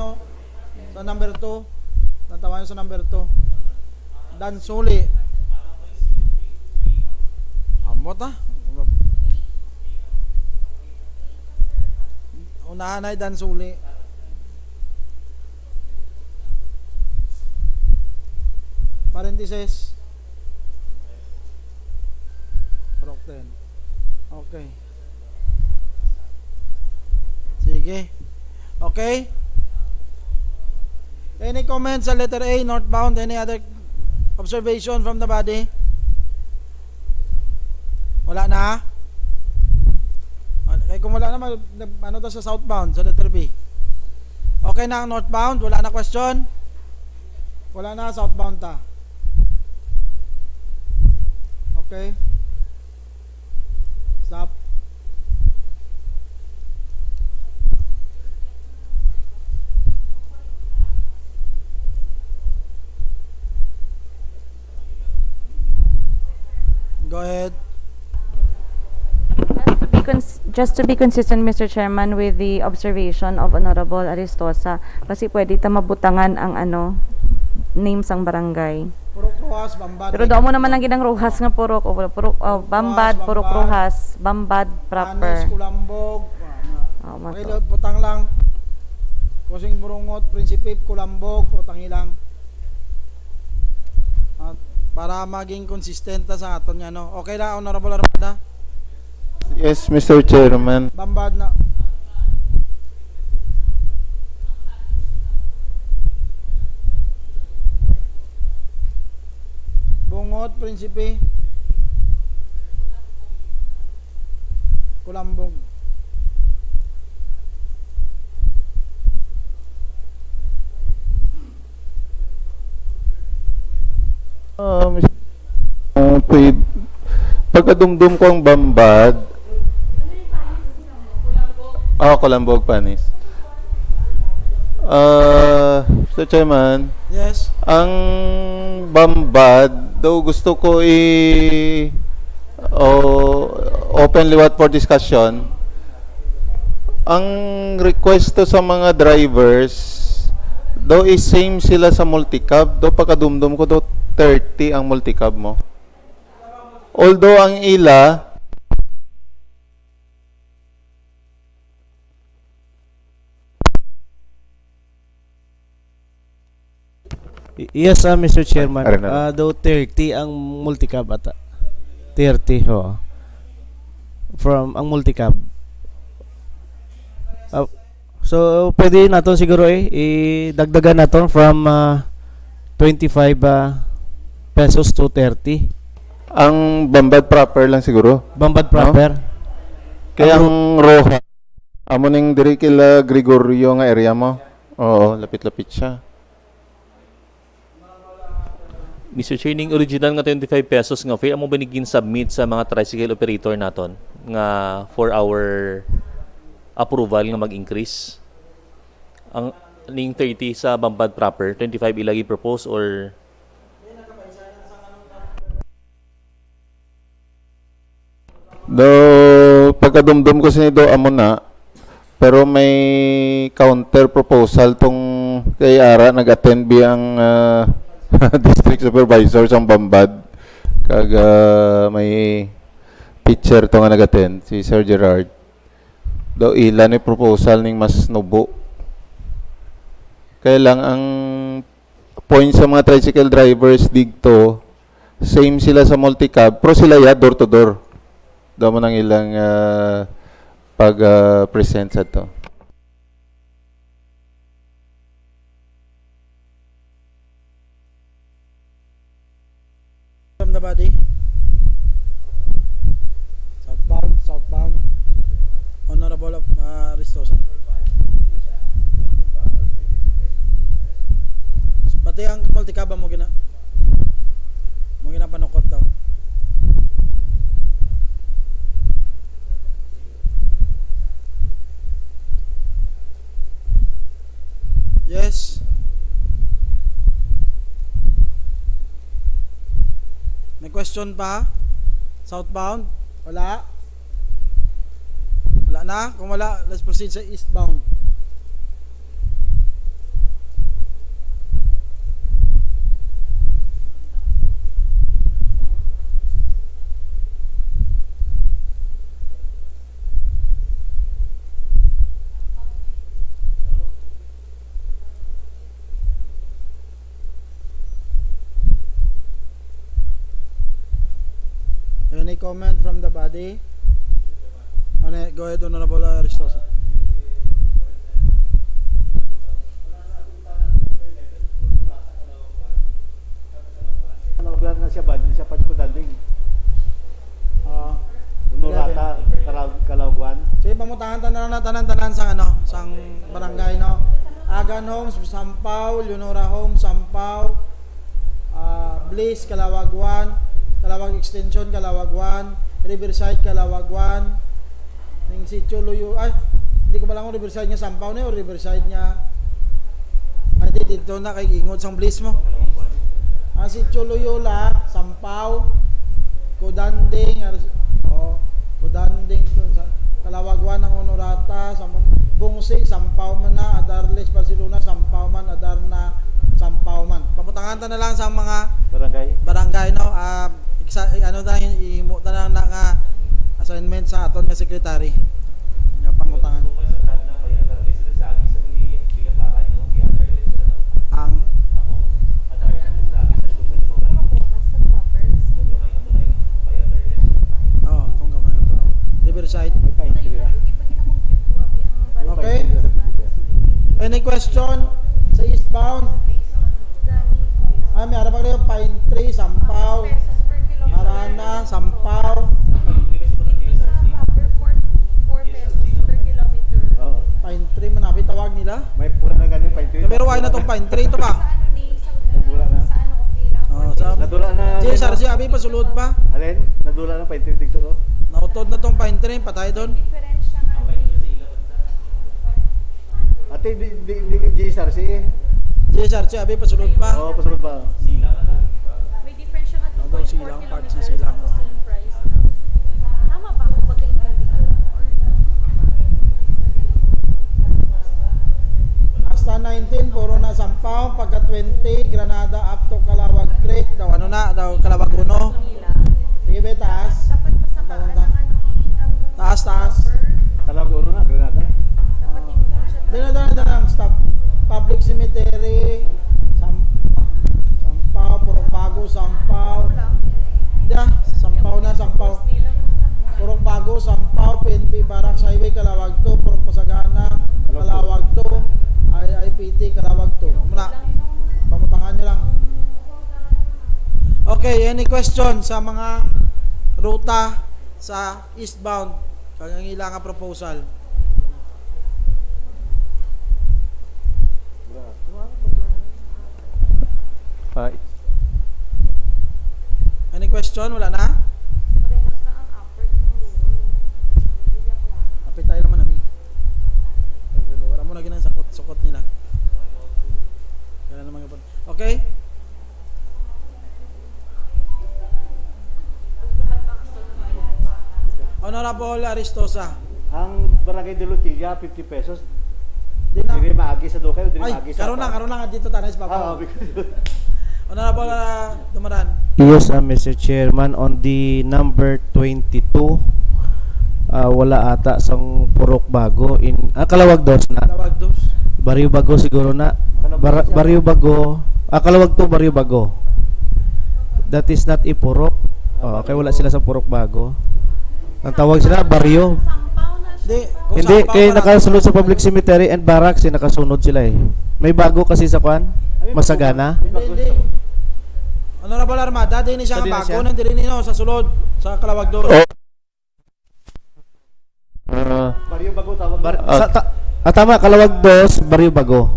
sa number 2. Natawanan sa number 2. Dansuli. Ambot unahan ay dansuli. Parenthesis. Purok 10. Okay. Sige. Okay. Any comments sa letter A, northbound? Any other observation from the body? Wala na? Kaya kung wala na, ano to sa southbound, sa letter B? Okay na ang northbound? Wala na question? Wala na, southbound ta. Okay. Stop. Go ahead. Just to be consistent, Mr. Chairman, with the observation of Honorable Aristoza, kasi pwede ta mabutangan ang names ang barangay. Purok Rojas, Bambad. Pero daw mo naman ang ginang Rojas nga purok, Bambad, Purok Rojas, Bambad proper. Anes, Kulambog. Okay, putang lang. Kusing Burungot, Prinsipip, Kulambog, putang ilang. Para maging consistent sa aton yan, no? Okay na, Honorable Armada? Yes, Mr. Chairman. Bambad na. Bungot, Prinsipe. Kulambog. Pagkadumdum ko ang Bambad. Kulambog, Panis. Mr. Chairman. Yes. Ang Bambad, daw gusto ko open liwat for discussion. Ang request to sa mga drivers, daw is same sila sa multicab. Daw pagkadumdum ko, daw 30 ang multicab mo. Although ang ila Yes, Mr. Chairman. Though 30 ang multicab ata. 30 ho. From ang multicab. So pwede naton siguro idagdagan naton from 25 pesos to 30. Ang Bambad proper lang siguro. Bambad proper. Kaya ang Roja, amo ning diri kila Gregorio nga area mo. Oo, lapit-lapit siya. Mr. Chair, ning original nga 25 pesos nga fare, amo ba niging submit sa mga tricycle operator naton nga for our approval nga mag-increase? Ang ning 30 sa Bambad proper, 25 ilagi propose or Do pagkadumdum ko sa nido amo na, pero may counter proposal tong kay Ara nag-attend biyang district supervisor sa Bambad kag may teacher to nga nag-attend si Sir Gerard. Do ilan ni proposal ning mas nubo. Kaya lang ang point sa mga tricycle drivers digto same sila sa multicab pero sila ya door to door. Damo nang ilang pag-present sa to. From the body. Southbound. Honorable Aristoza. Pati ang multicab mo gina panukot daw. Yes. May question pa? Southbound? Wala? Wala na? Kung wala, let's proceed sa eastbound. Any comment from the body? Go ahead, Honorable Aristoza. Kalawgan na siya ba? Siya pa ko danding. Bunurata, Kalawgan. Sige, pamutangan tanan sa sang barangay, no? Agan Homes, Sampaw, Leonora Homes, Sampaw, Bliss, Kalawagwan, Kalawag Extension, Kalawagwan, Riverside, Kalawagwan, ning Sitio Luyo, hindi ko ba lang Riverside niya Sampaw na o Riverside niya, dito na kay Ingod sang Bliss mo. Sitio Loyola, Sampaw, Kudanding, Kudanding, Kalawagwan ng Honorata, Bungsi, Sampaw man na, Adarles, Barcelona, Sampaw man, Adarna, Sampaw man. Pamutangan na lang sa mga barangay, no? Imuta na nga assignment sa aton nga secretary. Nga pamutangan. Ang itong gamay ito. Riverside. Okay. Any question sa eastbound? May harap ako yung Pine Tree, Sampaw, Arana, Sampaw. Pine Tree, manapit tawag nila. May pula na ganun Pine Tree. Pero why na itong Pine Tree? Ito ba? Nadula na. JSRC, abi pa, sulod pa. Alin? Nadula na Pine Tree dito ko. Nautod na itong Pine Tree, patay doon. Ate, JSRC. JSRC, abi pa, sulod pa. Oo, pasunod pa. May difference siya nga Daw silang, parts na silang. same price na. Tama ba kung pagka-intindi ko? Hasta 19, puro na Sampaw, pagka 20, Granada up to Calawag Creek. Daw ano na, daw Calawag Uno. Sige be, taas. Dapat pa sa Taas. Kalawag uno na, Granada. dapat yung siya. Dala lang, stop. Public Cemetery, Sampaw, Purok Bago, Sampaw. Sampaw na, Sampaw. Purok Bago, Sampaw, PNP, Barracks Highway, Calawag 2, Purok Pasagana, Calawag 2, IPT, Calawag 2. Muna, pamutangan nyo lang. Okay, any question sa mga ruta sa eastbound kang ilang proposal? Any question? Wala na? Apit tayo naman namin. Wala mo na ginang sakot nila. Wala naman kapag. Okay? Honorable Aristoza. Ang barangay de Lutilla, 50 pesos. Di na. Dili maagi sa Duque, dili Ay, maagi sa... karon na nga dito tayo sa Ah, papa. Honorable Dumaran. Yes, Mr. Chairman, on the number 22, wala ata sang purok bago in Kalawag dos na. Tawag dos. Barrio Bago siguro na. Barrio Bago. Kalawag to Barrio Bago. That is not a purok. Kaya wala sila sa purok bago. Ang tawag sila Barrio. Hindi, kaya nakasunod sa public cemetery and barracks, nakasunod sila eh. May bago kasi sa kwan, Masagana. Hindi. Honorable Armada, di ni siya Sa nga bago, siya? nandiri ninyo sa sulod, sa Kalawag dos. Barrio Bago tawag. Tama, Kalawag dos, Barrio Bago.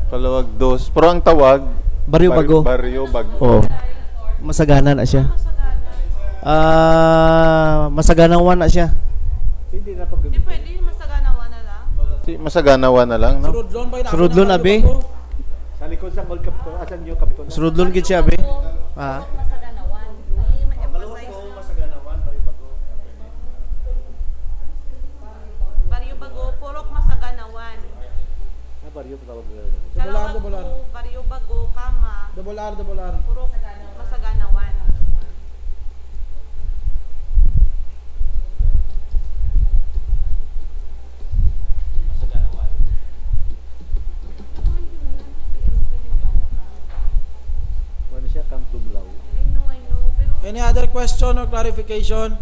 Kalawag dos. Pero ang tawag, Barrio Bago. Barrio Bago. Oh. Masagana na siya. Masagana 1 na siya. Hindi na pag... Hindi pwede, masaganawa na lang. Masaganawa na lang, no? Surudlon ba yun? Surudlon, abi? Sa likod sa Mall Capitol, asan yung Capitol? Surudlon gid siya, be. Masaganawan. Ay, ma-emphasize na. Masaganawan, Barrio Bago. Barrio Bago, purok masaganawan. Barrio tawag nila. Kalawag Double R. po, Barrio Bago, kama, Double R. purok masaganawan. Ano siya, Camp Dumlaw. I know, pero Any other question or clarification?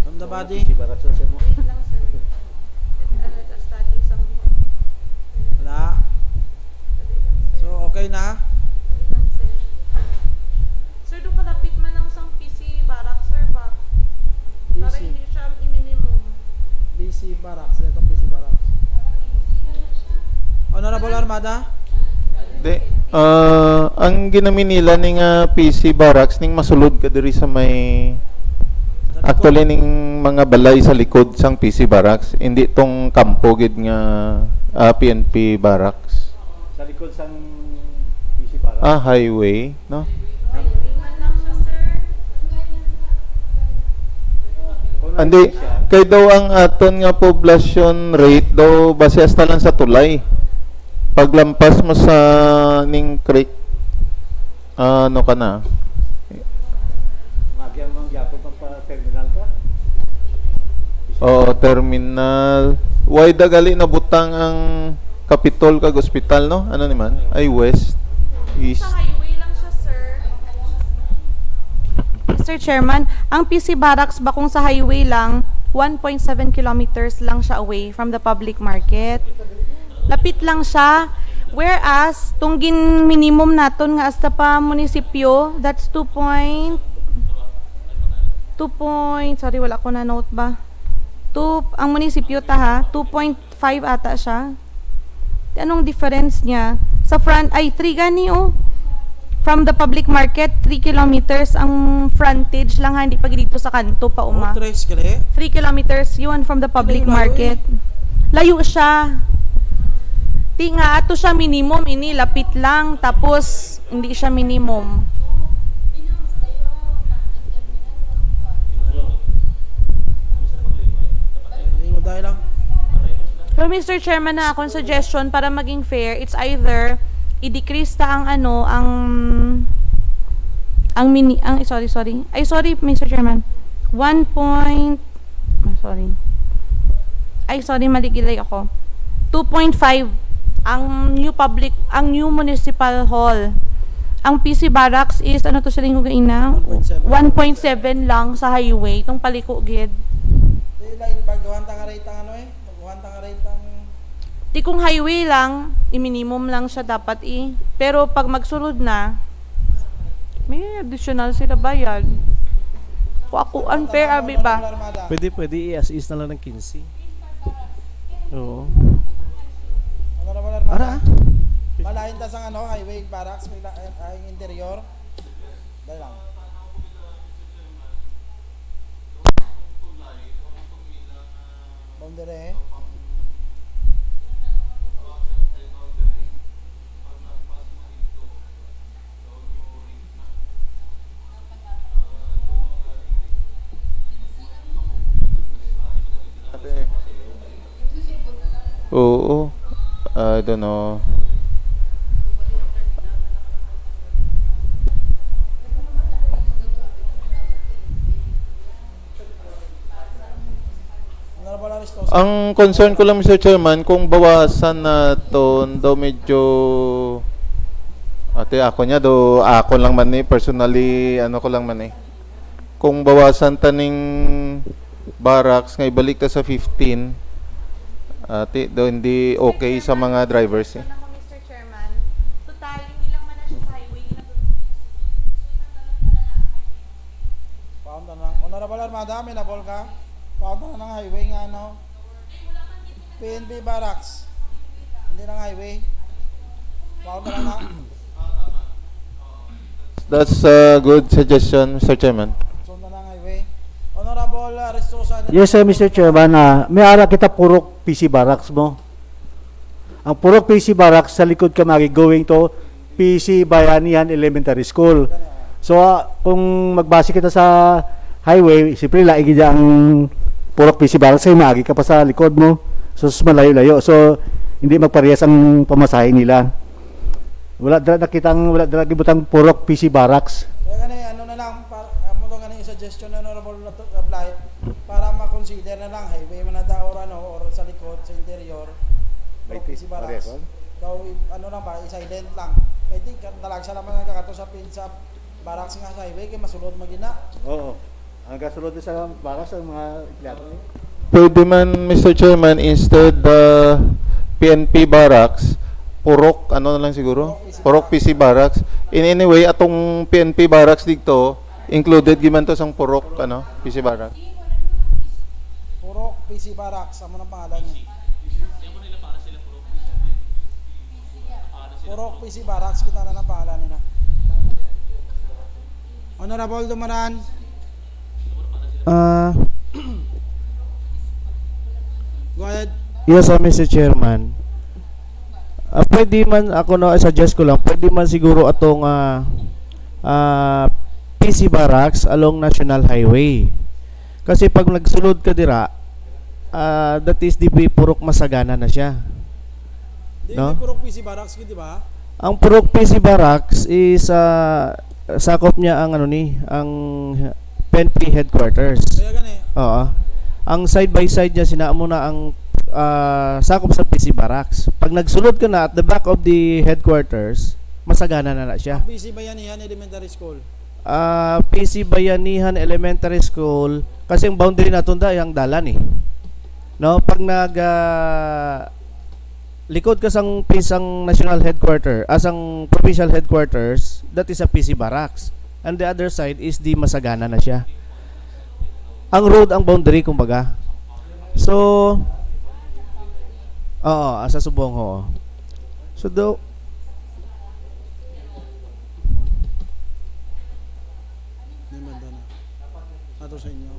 From the body? Si Baratson siya mo. wait lang, sir. Let us study some. Wala. So, okay na? Wait lang, sir. Sir, doon kalapit man lang sa PC barak, sir, ba? Para PC. hindi siya i-minimum. BC Barracks. Itong BC Barracks. Honorable Armada? Di. Ang ginamin nila ning PC Barracks ning masulod ka diri sa may actually ning mga balay sa likod sang PC Barracks, hindi tong kampo gid nga PNP Barracks. Sa likod sang PC para. Highway, no? Highway man lang siya, sir. Andi, kay daw ang aton nga population rate daw base hasta lang sa tulay. Paglampas mo sa ning creek, ano ka na? Magyang mga yapon pa-terminal ka. Oo, terminal. Why dagali na butang ang Capitol kag ospital, no? Ano naman? Ay, west, east. Sa highway lang siya, sir. Mr. Chairman, ang PC Barracks ba kung sa highway lang, 1.7 kilometers lang siya away from the public market. Lapit lang siya. Whereas, tong minimum naton nga hasta pa munisipyo, that's 2 point, sorry, wala ko na note ba? Ang munisipyo ta ha, 2.5 ata siya. Anong difference niya? Sa front, 3 gani oh. From the public market, 3 kilometers ang frontage lang ha, hindi pa dito sa kanto pa uma. 3 kilometers yun from the public Layo, market. Layo siya. Di nga, ato siya minimum, ini lapit lang, tapos hindi siya minimum. Pero Mr. Chairman, na akong suggestion para maging fair, it's either i-decrease ta ang sorry Mr. Chairman. Maligilay ako. 2.5 ang new municipal hall. Ang PC Barracks is ano to siling ina? 1.7 lang sa highway tong paliko gid. Lain paggawan tang rate ang paggawan tang rate ang Di kung highway lang, i-minimum lang siya dapat Pero pag magsulod na, May additional sila bayad. Kung ako unfair, abi ba? Pwede i-as is na lang ng 15. Oo. Honorable Ara? Armada. Malahin ta sa highway barracks, may interior. Dahil lang. Boundary. Oo. I don't know. Honorable Aristoza. Ang concern ko lang, Mr. Chairman, kung bawasan na to, daw medyo ako niya, do ako lang man personally, ko lang man kung bawasan taning barracks, nga ibalik ta sa 15, do hindi okay sa mga drivers Mr. Chairman, total, hindi lang man na siya sa highway. Pound na lang. Honorable Armada, may nabol ka? Pound na ng highway nga, PNP barracks. Hindi ng highway. Pound na lang. That's a good suggestion, Mr. Chairman. Sundan ng highway. Honorable Aristoza. Yes, sir, Mr. Chairman. May ara kita purok PC Barracks mo. Ang purok PC Barracks sa likod ka going to PC Bayanihan Elementary School. So, kung magbase kita sa highway, siyempre laigi ang purok PC Barracks ay maagi ka pa sa likod mo. So, malayo-layo. So, hindi magparehas ang pamasahe nila. Wala dala gibutang purok PC Barracks. Kaya na lang, mo to suggestion na Honorable Blight para ma-consider na lang highway man na daw or sa likod, sa interior. PC barracks. Daw lang ba, silent lang. Pwede talag sa lamang kakato sa pinsa barracks nga sa highway kay masulod magina. Oo. Ang kasulod sa barracks ang mga kliyado. Pwede man, Mr. Chairman, instead PNP barracks, purok, na lang siguro? Purok PC barracks. In any way, atong PNP barracks dito, included giman to sang purok, PC barracks. Purok PC barracks, amo nang pangalan niya. Purok PC barracks, kita na ng pangalan nila. Honorable Dumaran. Go ahead. Yes, Mr. Chairman. Pwede man, ako suggest ko lang, pwede man siguro atong PC Barracks along National Highway. Kasi pag nagsulod ka dira, that is the purok masagana na siya. No? Purok PC barracks, di ba? Ang purok PC Barracks is sakop niya ang ang PNP headquarters. Kaya gani. Oo. Ang side by side niya sinamo na ang sakop sa PC Barracks. Pag nagsulod ka na at the back of the headquarters, masagana na siya. PC Bayanihan Elementary School. PC Bayanihan Elementary School kasi ang boundary naton da yung dalan No, pag likod ka sang pisang national headquarters, asang provincial headquarters, that is a PC Barracks. And the other side is the masagana na siya. Ang road ang boundary kumbaga. So asa subong ho. So ato sa inyo.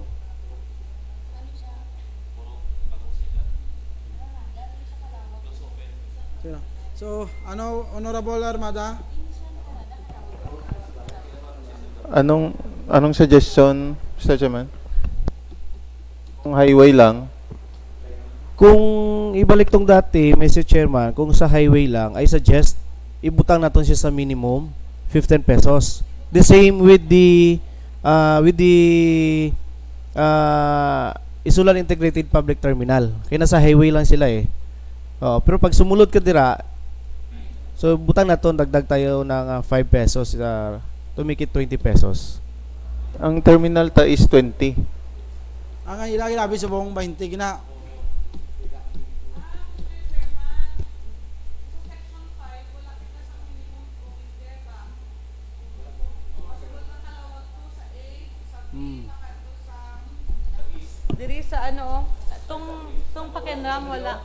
So, Honorable Armada? Anong suggestion, Mr. Chairman? Kung highway lang, kung ibalik tong dati, Mr. Chairman, kung sa highway lang, I suggest ibutang natin siya sa minimum 15 pesos. The same with the Isulan Integrated Public Terminal. Kaya nasa highway lang sila pero pag sumulod ka dira, so butang naton dagdag tayo ng 5 pesos to make it 20 pesos. ang terminal ta is 20. Ang ilagi labi sa buong 20 gina. Diri sa ano, tong pakenram wala.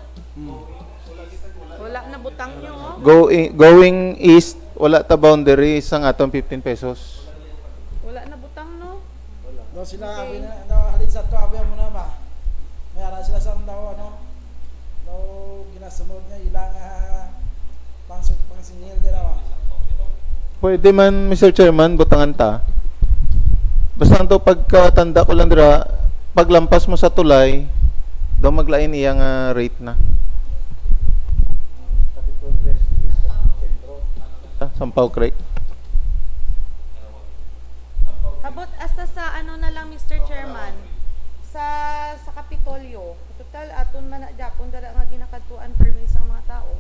Wala na butang nyo, oh. Going east, wala ta boundary isang atong 15 pesos. Wala na butang, no? Daw sila abi na daw halid sa to abi mo na ba. May ara sila sa daw ano. Daw ginasunod niya ilang pangsingil dira ba. Pwede man, Mr. Chairman, butangan ta. Basta to pagkatanda ko lang dira, paglampas mo sa tulay, daw maglain iyang rate na. Sampaw Creek. Abot hasta sa ano na lang, Mr. Chairman, sa Kapitolyo. Total aton man na Japon dara nga ginakadtuan permis ang mga tao.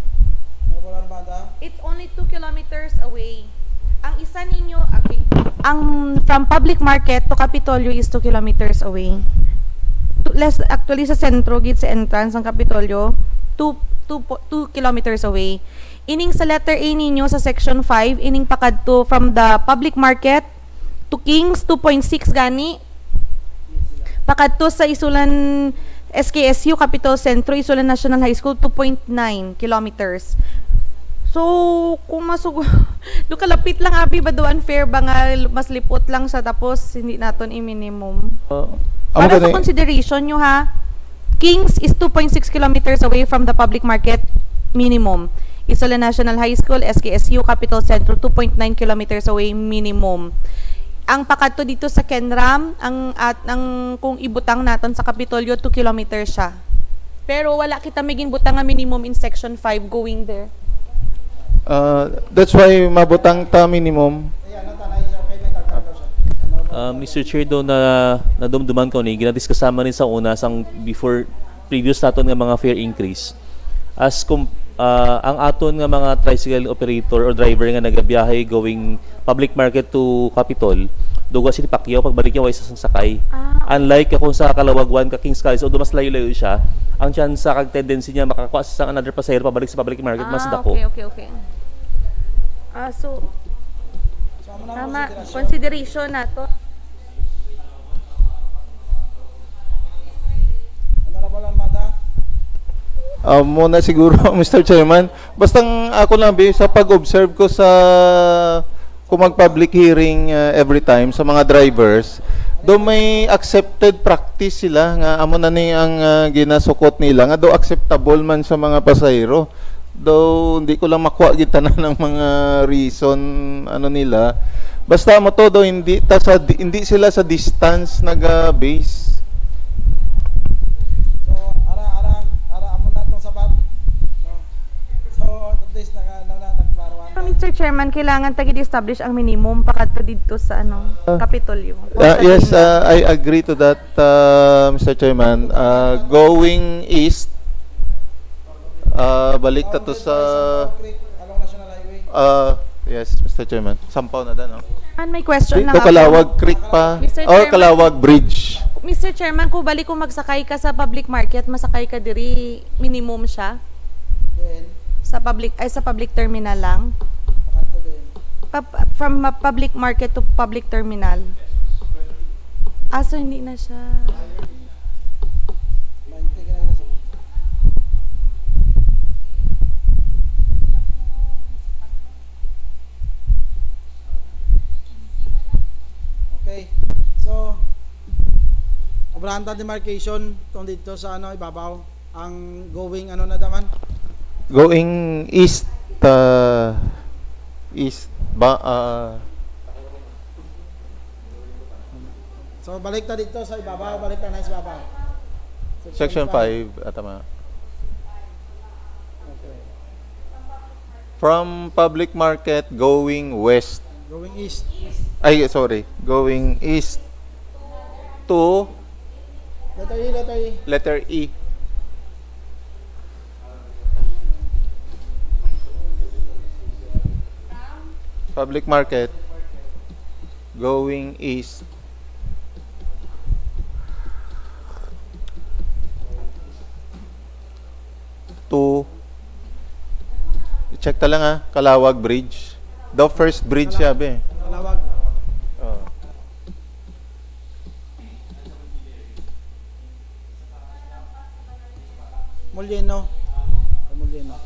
Ano ba Armada? It's only 2 kilometers away. Ang isa ninyo, okay, ang from public market to Kapitolyo is 2 kilometers away. Less actually sa sentro gid sa entrance ng Kapitolyo, 2 kilometers away. Ining sa letter A ninyo sa section 5, ining pakadto from the public market to Kings 2.6 gani. Pakadto sa Isulan SKSU Capital Centro, Isulan National High School 2.9 kilometers. So, kung do kalapit lang abi ba do unfair ba nga mas lipot lang siya tapos hindi naton i-minimum. Para sa consideration nyo ha, Kings is 2.6 kilometers away from the public market minimum. Isulan National High School, SKSU Capital Centro 2.9 kilometers away minimum. Ang pakadto dito sa Kenram, ang kung ibutang naton sa Kapitolyo 2 kilometers siya. Pero wala kita maging butang nga minimum in section 5 going there. That's why mabutang ta minimum. Mr. Chair, do na nadumduman ko ni ginadis kasama rin sa una sang before previous naton nga mga fare increase. As ang aton nga mga tricycle operator or driver nga nagabiyahe going public market to Capitol, duwa si Pacquiao pagbalik niya way sa sakay. Unlike kung sa Kalawagwan ka Kings College, although mas layo-layo siya, ang chance kag tendency niya makakuha sa another pasahero pabalik sa public market mas dako. Okay. So tama, consideration na to. Honorable Armada? Muna siguro, Mr. Chairman. Bastang ako lang, sa pag-observe ko sa kung mag-public hearing every time sa mga drivers, do may accepted practice sila nga amo na ni ang ginasukot nila nga do acceptable man sa mga pasahero. Do hindi ko lang makuha kita na ng mga reason ano nila. Basta mo to do hindi sila sa distance naga-base. Mr. Chairman, kailangan tagi-establish ang minimum pakadto dito sa Kapitolyo. Yes, I agree to that, Mr. Chairman. Going east, balik ta to sa yes, Mr. Chairman. Sampaw na dan, no? May question lang dito Kalawag Creek pa or Kalawag Bridge. Mr. Chairman, kung balik kung magsakay ka sa public market, masakay ka diri minimum siya. Sa public terminal lang. From public market to public terminal. So hindi na siya. Okay. So, Obranta demarcation tong dito sa ibabaw ang going na daman? Going east So balik ta dito sa ibabaw, balik ta na sa ibabaw. Section 5 atama. Okay. From public market going west. Going east. Going east to letter E. Public market going east to check ta lang Kalawag Bridge. The first bridge siya be. Kalawag. Molino. Molino.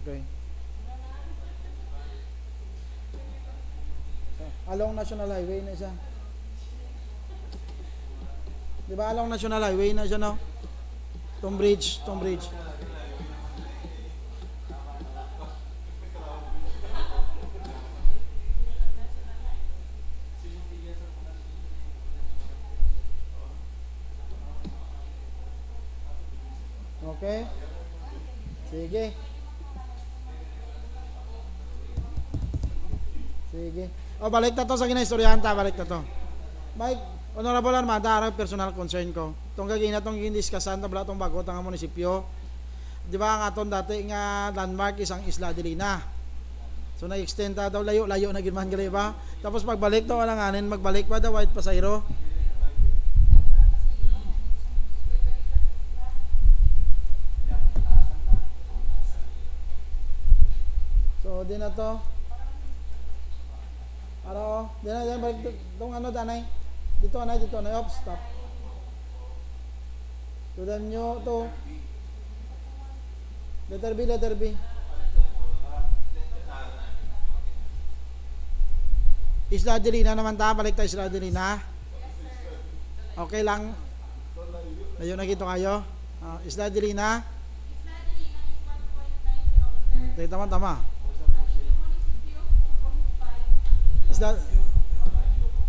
Okay. Along National Highway na siya. Di ba along National Highway na siya, no? Tom Bridge. Okay? Sige. O, balik na to sa ginaistoryanta, balik na to. Mike, Honorable Armada, araw personal concern ko. Itong gagina itong giniskasan, tabla itong bagot ang munisipyo. Di ba nga itong dati nga landmark isang Isla de Lina. So, na-extend daw, layo na girman gali ba? Tapos pagbalik daw, alanganin, magbalik pa daw, White Pasayro. So, di na to. Ano, di na, balik itong ano, danay. Dito, anay, oops, stop. To the new, to. Letter B. Isla de Lina naman ta, balik tayo Isla de Lina. Okay lang. Ayun, nakito kayo. Isla de Lina. Tama.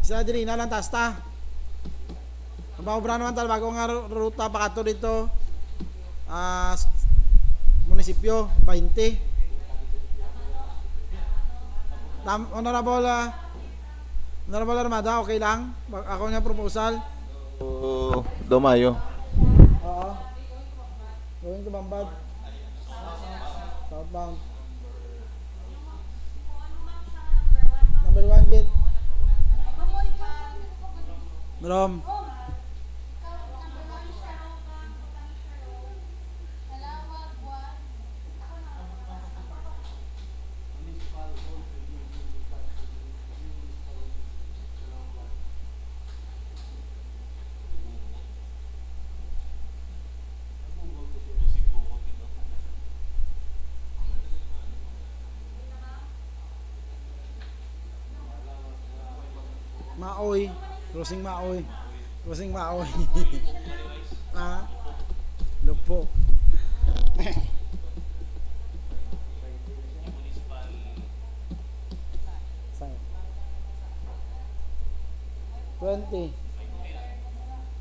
Isla de Lina lang tasta. Mabaubra naman tal bago nga ruta pakato dito. Munisipyo 20. Honorable Armada, okay lang? Ako nga proposal. Dumayo. Oo. Going to Bambad. Southbound. Number 1 gate. Rom. Maoy. Crossing Maoy. Lupo. Saan? 20.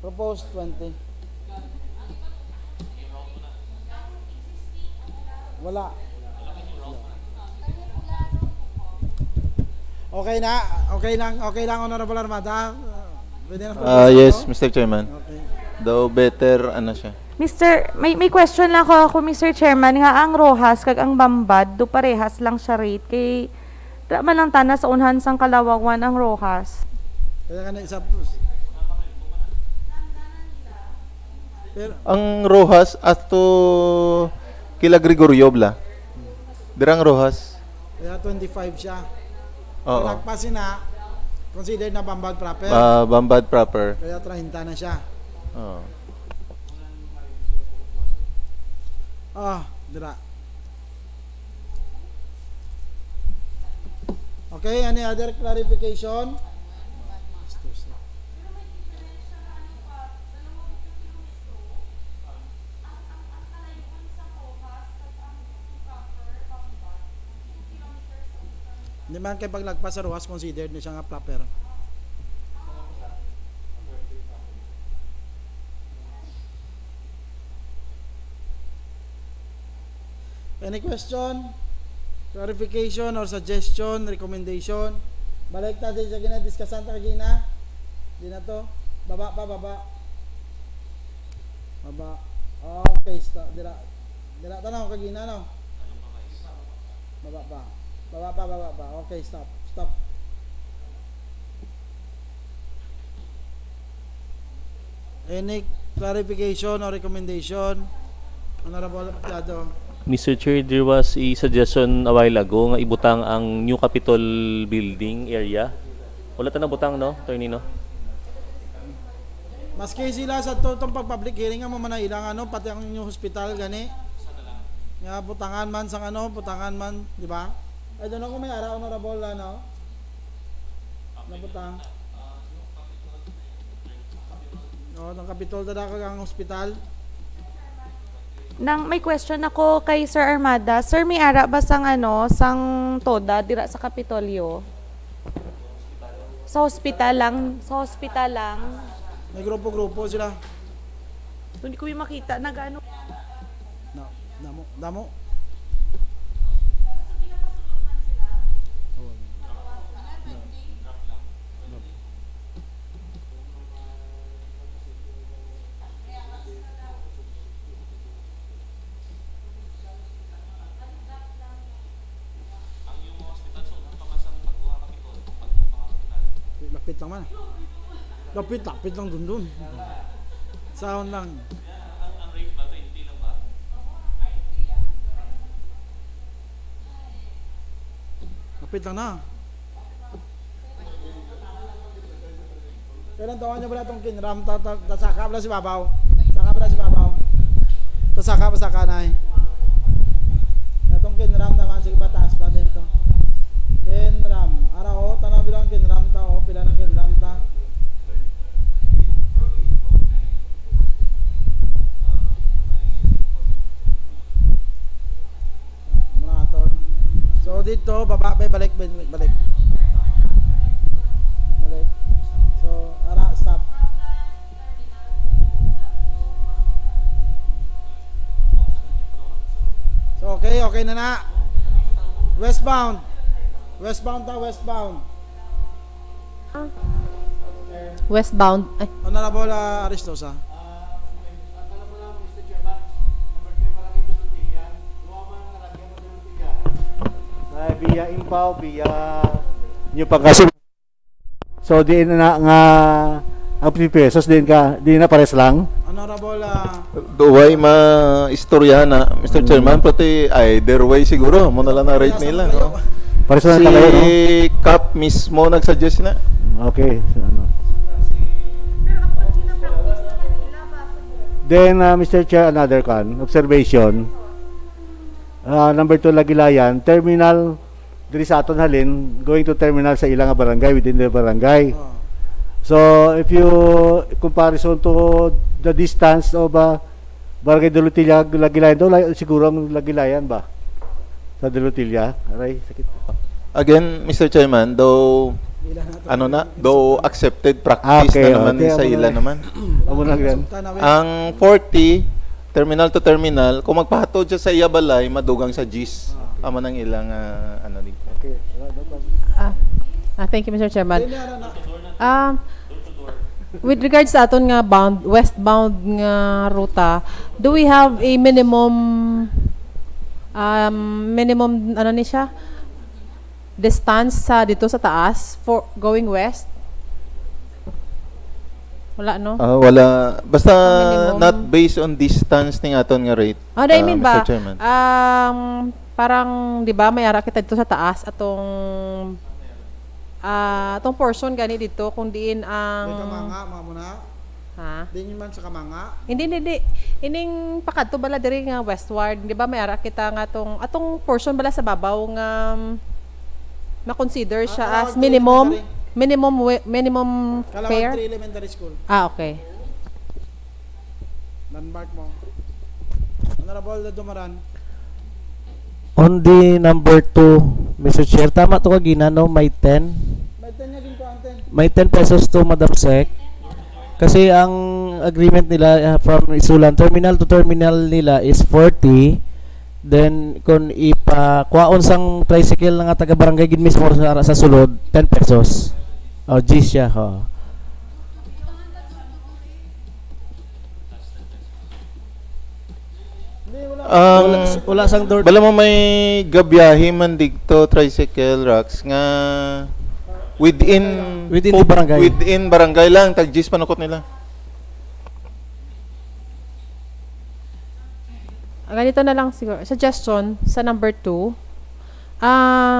Proposed 20. Wala. Okay lang, Honorable Armada. Pwede na Yes, Mr. Chairman. Okay. Though better, ano siya. Mr. May question lang ako, Mr. Chairman, nga ang Rojas kag ang Bambad do parehas lang siya rate kay tama lang tana sa unhan sang Kalawagwan ang Rojas. Kaya ka na isa. Pero, Ang Rojas ato kila Gregorio Bla. Dirang Rojas. kaya 25 siya. Oo. Nagpasin na, considered na Bambad proper. Bambad proper. Kaya 30 na siya. Oo. Dira. Okay, any other clarification? Hindi man kay paglagpas sa Rojas, considered na siya nga proper. Any question? Clarification or suggestion, recommendation? Balik natin sa ginadiscusan ta Gina. Di na to. Baba. Okay, stop. Dira tanong ka Gina, no? Baba pa. Okay, stop. Any clarification or recommendation? Honorable Apiado. Mr. Chair, there was a suggestion a while ago nga ibutang ang new Capitol building area. Wala ta na butang, no? Attorney, no? Maski sila sa tutong pag-public hearing nga mo manailang ano pati ang inyong hospital gani. Nga putangan man sang ano, putangan man, di ba? I don't know kung may ara honorable ano. Naputang. No, ng Kapitol tada kang hospital. Nang may question ako kay Sir Armada. Sir, may ara ba sang ano, sang toda dira sa Kapitolyo? Sa hospital lang, May grupo-grupo sila. Hindi ko yung makita na gaano. No, damo. Lapit lang man. Lapit lang dun. Sound lang. Ang rate ba ito? Hindi lang ba? Lapit lang na. Kailan tawa niya pala itong kinram? Tasaka pala si Babaw. Tasaka pa sa kanay. Itong kinram naman. Sige pa taas pa din ito. Kinram. Araw, tanaw bilang kinram ta. O, pila ng kinram ta. So dito balik. So ara stop. So okay na. Westbound. Westbound. Ay, Honorable Aristoza. Via Impaw, via New Pangasinan. So di na nga ang 50 pesos din na pares lang. Honorable Duway ma-istorya na, Mr. Chairman, pati either way siguro, mo na lang ang rate nila. No? Pares lang Si talaga, no? Cap mismo nag-suggest na. Okay. Ano. Then, Mr. Chair, another observation. Number 2, Lagilayan, terminal, diri sa aton halin, going to terminal sa ilang barangay, within the barangay. So, if you, comparison to the distance of Barangay Delutilla, Lagilayan, daw, siguro ang Lagilayan ba? Sa Delutilla? Aray, sakit. Again, Mr. Chairman, though accepted practice na naman sa ila naman. Amo na gan. Ang 40, terminal to terminal, kung magpahatod siya sa Iyabalay, madugang sa GIS. Ama ng ilang ano dito. Okay. thank you, Mr. Chairman. With regards sa aton nga westbound nga ruta, do we have a minimum ano ni siya? Distance sa dito sa taas for going west? Wala, no? Wala. Basta Minimum. not based on distance ng aton nga rate. I mean ba? Mr. Chairman. Parang 'di ba may ara kita dito sa taas atong portion gani dito kung diin ang kamanga mamuna. ha? Din man sa kamanga. Hindi. Ining pakadto bala diri nga westward, 'di ba may ara kita nga atong portion bala sa babaw nga ma-consider siya as minimum Kalawag fare. 3 elementary school. Okay. Landmark mo. Honorable Dumaran. On the number 2, Mr. Chair, tama to Gina, no? May 10. May 10 pesos to Madam Sec. Kasi ang agreement nila from Isulan, terminal to terminal nila is 40. Then, kung ipakwaon sang tricycle nga taga-barangay gid mismo sa sulod, 10 pesos. O, G siya. Oh. Wala sang door. Bala mo may gabiyahe man dito tricycle racks nga within the barangay. Within barangay lang tag-gis panukot nila. Ganito na lang siguro. Suggestion sa number 2.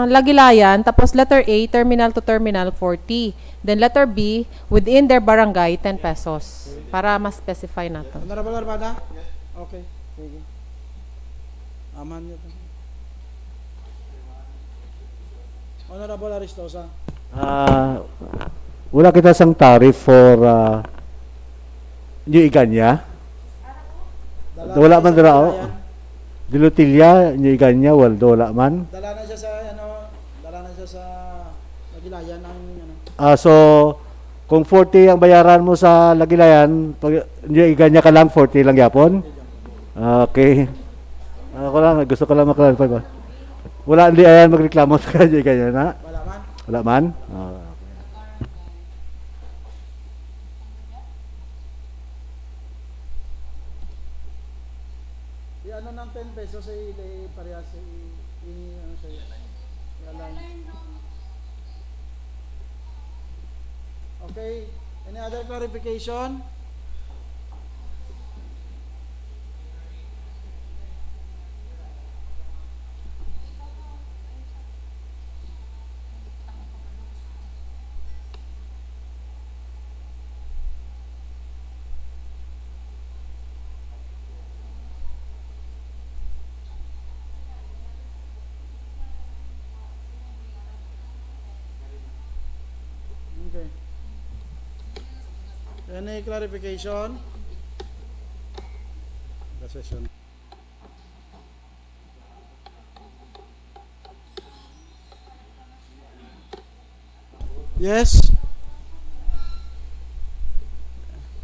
Lagilayan, tapos letter A, terminal to terminal, 40. Then letter B, within their barangay, 10 pesos. Para mas specify natin. Honorable Armada? Okay. Sige. Aman nyo to. Honorable Aristoza. Wala kita sang tariff for New Iganya. Wala man dira o. Dilutilya, New Iganya, wala man. Dala na siya sa dala na siya sa Lagilayan ang So kung 40 ang bayaran mo sa Lagilayan, pag New Iganya ka lang 40 lang yapon. Okay. Ako lang gusto ko lang maklarify ba. Wala hindi ayan magreklamo sa New Iganya na. Wala man. Wala man. Ano ng 10 pesos ay parehas ano siya. Okay. Any other clarification? Okay. Any clarification? The session. Yes?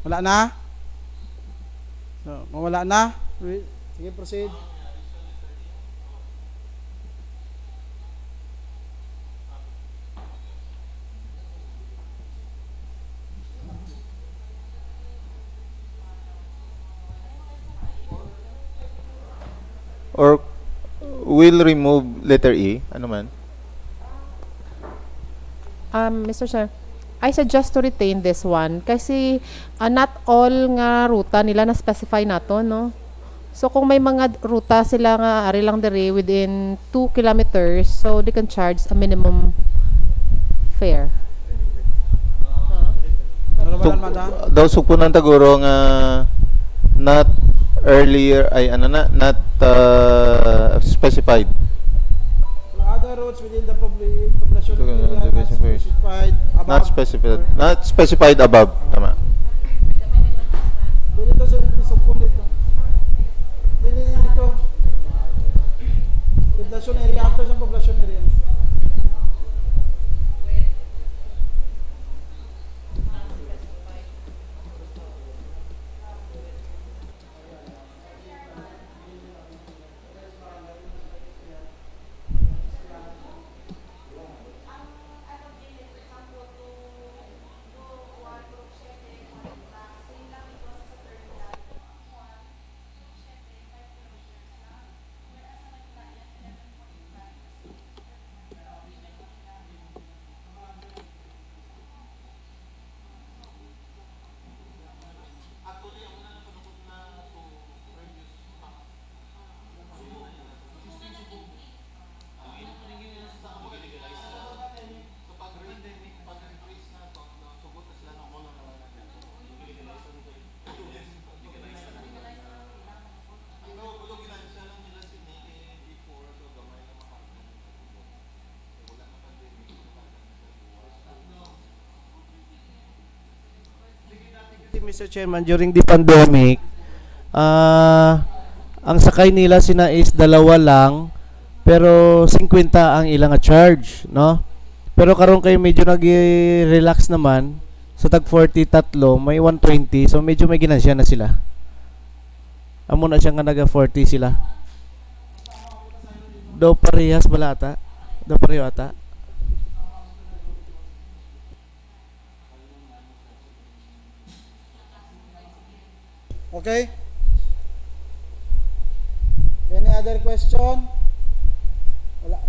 Wala na? So, mawala na? Sige, proceed. Or will remove letter E? Ano man? Mr. Chair, I suggest to retain this one kasi not all nga ruta nila na specify nato, no? So kung may mga ruta sila nga ari lang dere within 2 kilometers, so they can charge a minimum fare. Daw sugpunan taguro nga not earlier ay ano na not specified. Other roads within the population area not specified above. Not specified above. Tama. Dito sa isupon dito. Dito. Population area after sa population area. Mr. Chairman, during the pandemic, ang sakay nila sina is dalawa lang, pero 50 ang ilang charge, no? Pero karon kayo medyo nag-relax naman, sa tag 40 tatlo, may 120, so medyo may ginansya na sila. Amo na siya nga naga 40 sila. Do parehas balata? Do pareho ata? Okay? Any other question? Wala.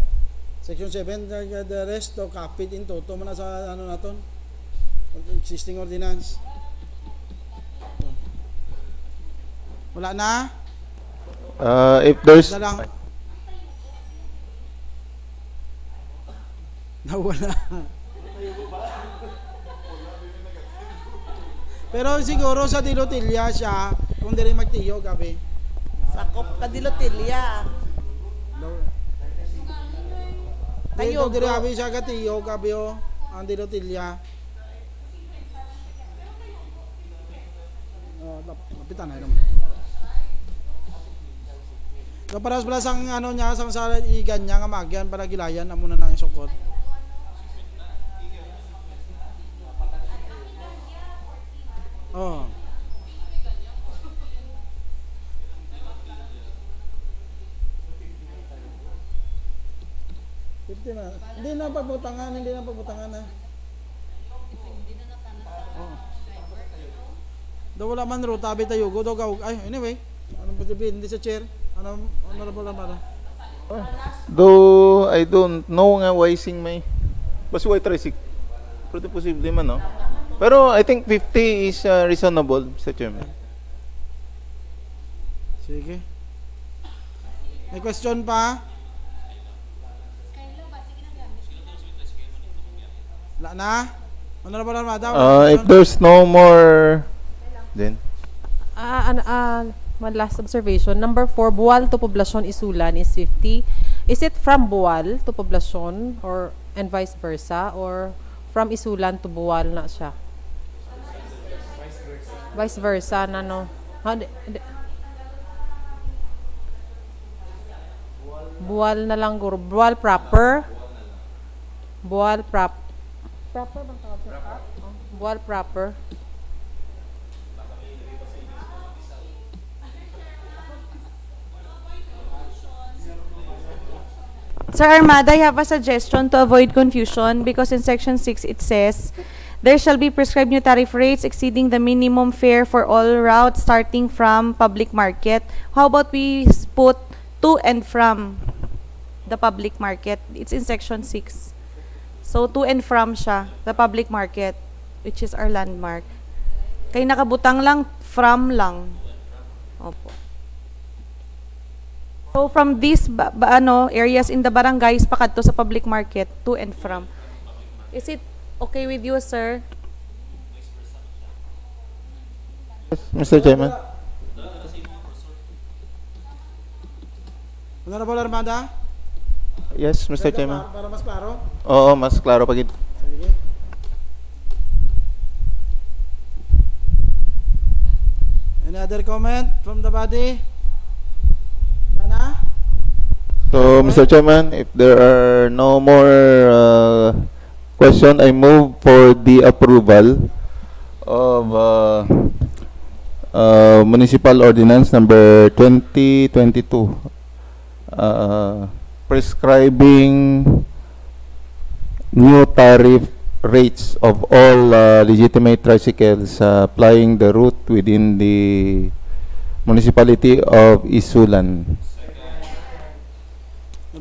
Section 7, the rest to kapit in toto mo na sa ano naton? Existing ordinance. Wala na? If there's Na lang. Nawala. Pero siguro sa Dilotilya siya, kung di rin magtiyo gabi. Sakop ka Dilotilya. Dito di rin gabi siya katiyo gabi o. Ang Dilotilya. Kapitan na naman. So para sang ano niya, sang sa igan niya nga magyan para gilayan amo na nang sukot. Oh. Na. Hindi na pagbutangan na. Oh. Daw wala man ro tabi tayo go daw gaw. Ay anyway, anong sabihin hindi sa chair? Ano na ba? Though I don't know nga why sing may basi why tricycle. Pero posible man no. Pero I think 50 is reasonable, Mr. Chairman. Sige. May question pa? Wala na? Honorable Armada? If there's no more, then One last observation. Number 4, Buwal to Poblacion Isulan is 50. Is it from Buwal to Poblacion or and vice versa, or from Isulan to Buwal na siya? Vice versa na no. Buwal na lang guro. Buwal proper. Buwal proper bang tawag siya? Buwal proper. Sir Armada, I have a suggestion to avoid confusion because in Section 6 it says, there shall be prescribed new tariff rates exceeding the minimum fare for all routes starting from public market. How about we put to and from the public market? It's in Section 6. So, to and from siya, the public market, which is our landmark. Kaya nakabutang lang, from lang. Opo. So from these areas in the barangays pakadto sa public market to and from. Is it okay with you, sir? Mr. Chairman. Honorable Armada? Yes, Mr. Chairman. Para mas klaro? Oo, mas klaro pagid. Sige. Any other comment from the body? So, Mr. Chairman, if there are no more questions, I move for the approval of Municipal Ordinance number 2022 prescribing new tariff rates of all legitimate tricycles plying the route within the municipality of Isulan.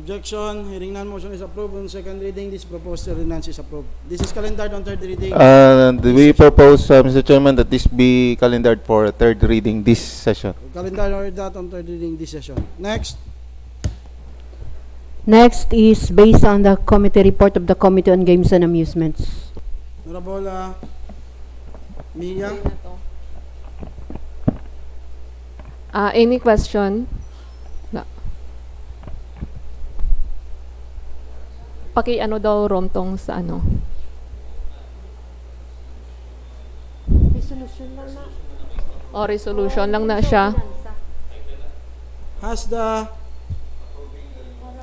Objection. Hearing none, motion is approved. On second reading, this proposed ordinance is approved. This is calendared on third reading. We propose, Mr. Chairman, that this be calendared for third reading this session. Calendared that on third reading this session. Next. Next is based on the committee report of the Committee on Games and Amusements. Honorable Mejia. Any question? No. Paki-ano daw romtong sa ano? Resolution lang na. O resolution lang na siya. Has the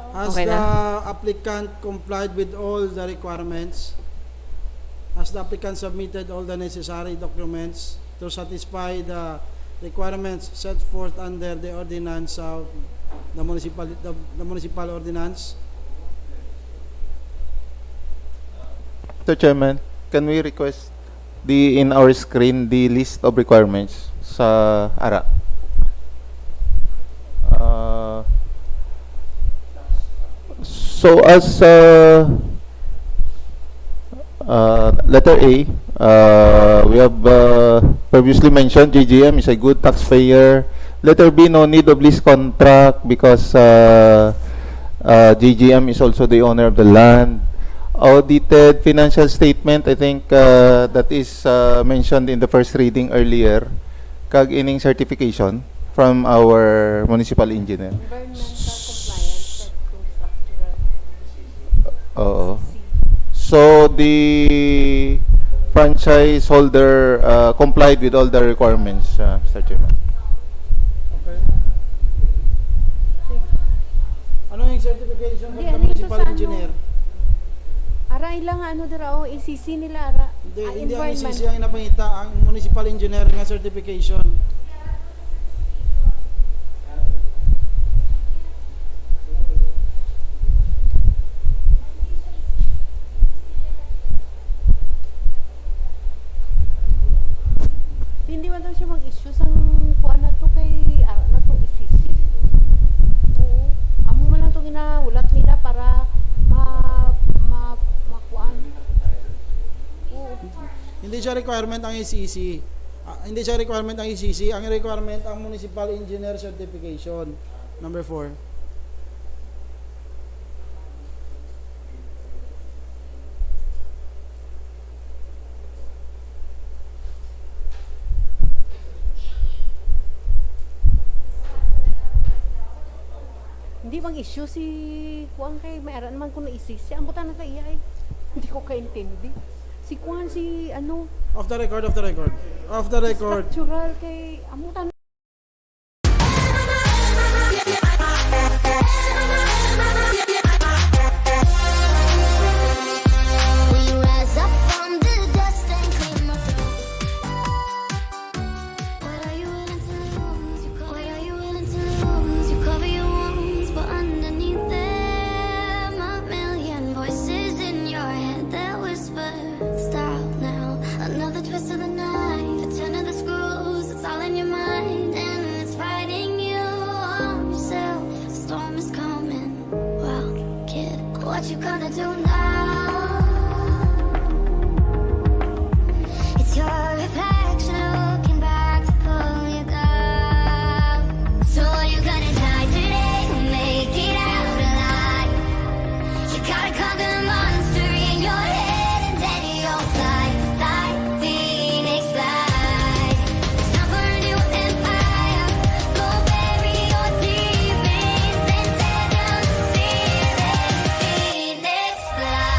Okay na. applicant complied with all the requirements? Has the applicant submitted all the necessary documents to satisfy the requirements set forth under the ordinance of the municipal ordinance? Mr. Chairman, can we request in our screen the list of requirements sa ARA? So as letter A, we have previously mentioned GGM is a good taxpayer. Letter B, no need of lease contract because GGM is also the owner of the land. audited financial statement, I think that is mentioned in the first reading earlier, kag ining certification from our municipal engineer. Oo. So the franchise holder complied with all the requirements, Mr. Chairman. Okay. Ano yung certification Hindi, ng ano ito municipal sa ano? engineer? Ara ilang ano dira ACC nila ara. Hindi ang ICC ang inapangita, ang municipal engineer nga certification. Hindi man daw siya mag-issue sang kuan na to kay ara na to ACC. Oo. Amo man lang to ginaulat nila para makuan. Oo. Hindi siya requirement ang ICC. Hindi siya requirement ang ICC. Ang requirement ang municipal engineer certification. Number 4. Hindi mag-issue si kuan kay may ara naman ko na ACC. Ambutan na sa iya eh. Hindi ko kaintindi. Si kuan si ano Off the record, off the record. Off the record. structural kay amutan. Will you rise up from the dust and clean my throat? What are you willing to lose? What are you willing to lose? You cover your wounds, but underneath them a million voices in your head that whisper, stop now. Another twist of the knife, a turn of the screws. It's all in your mind and it's fighting you on yourself. The storm is coming. Well, kid, what you gonna do now? It's your reflection looking back to pull you down. So are you gonna die today or make it out alive? You gotta conquer the monster in your head and then you'll fly, fly, phoenix fly. It's time for a new empire. Go bury your demons and tear down the ceiling. Phoenix fly.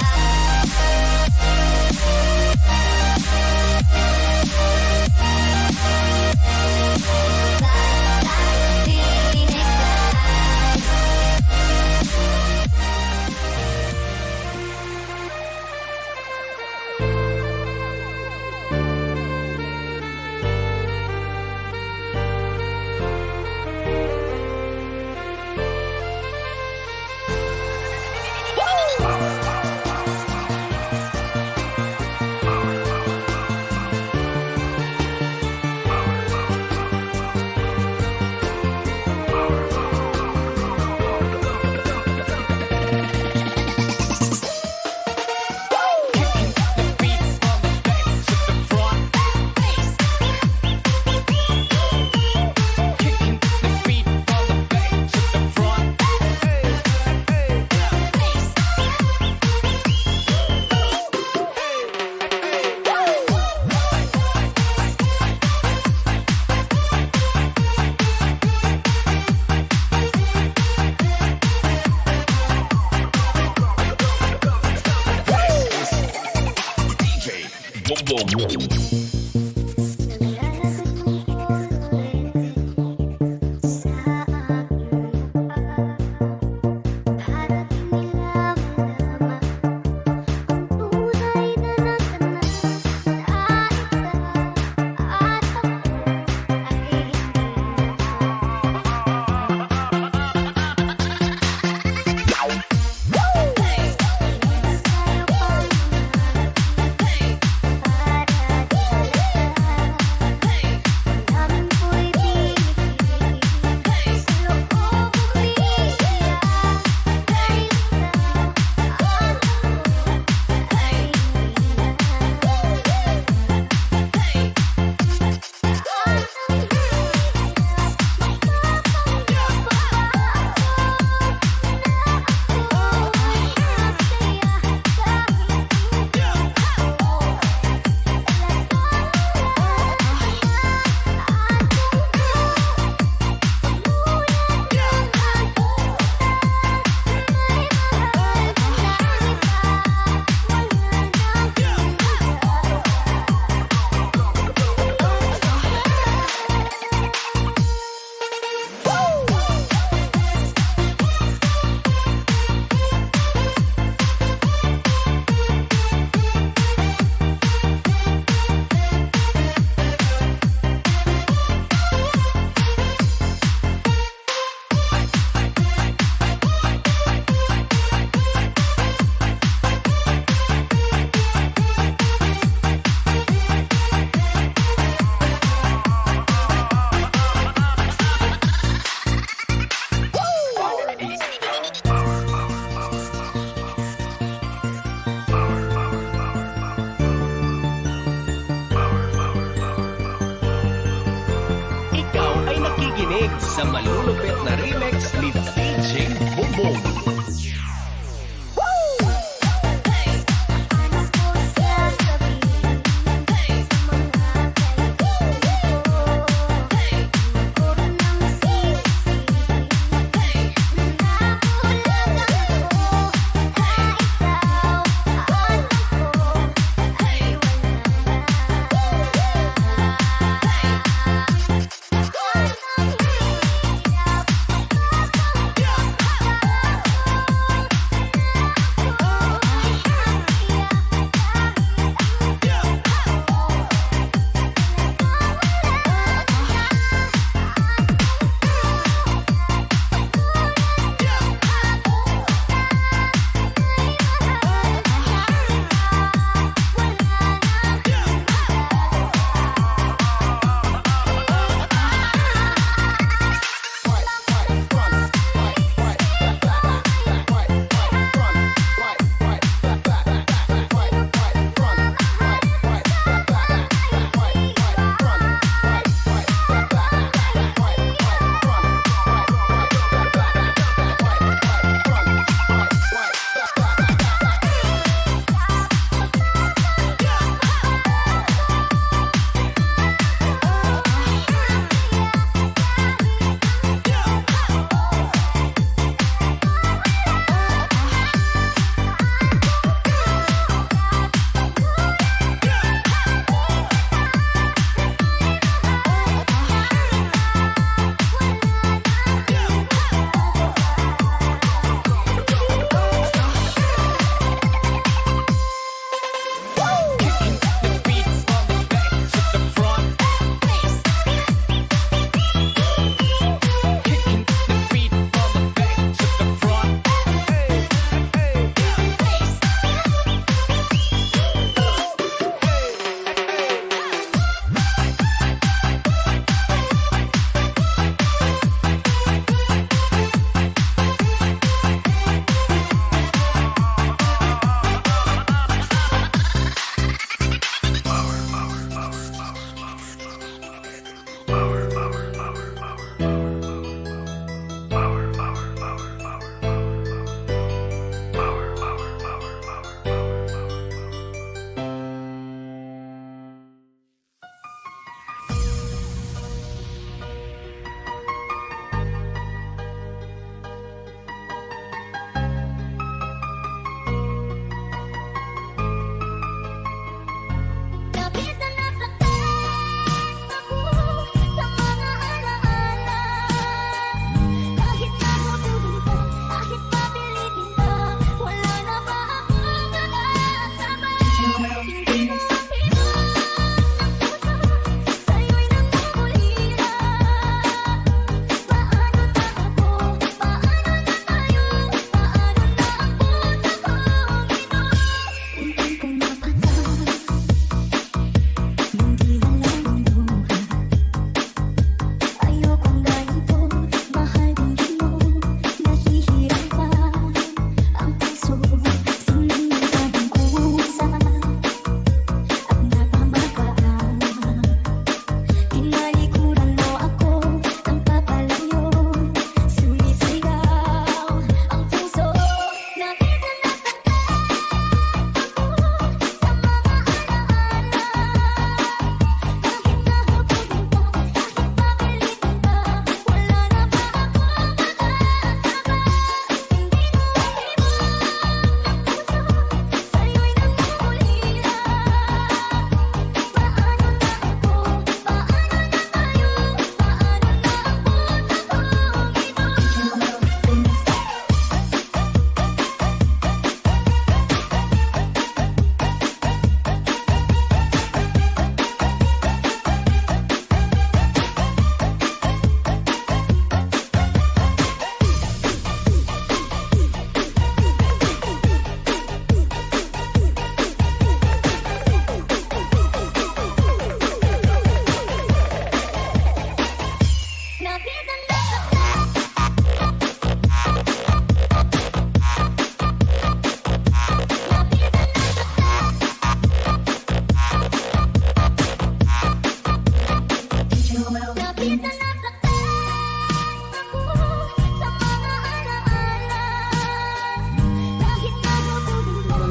sa malulupit na remix ni DJ Bombong.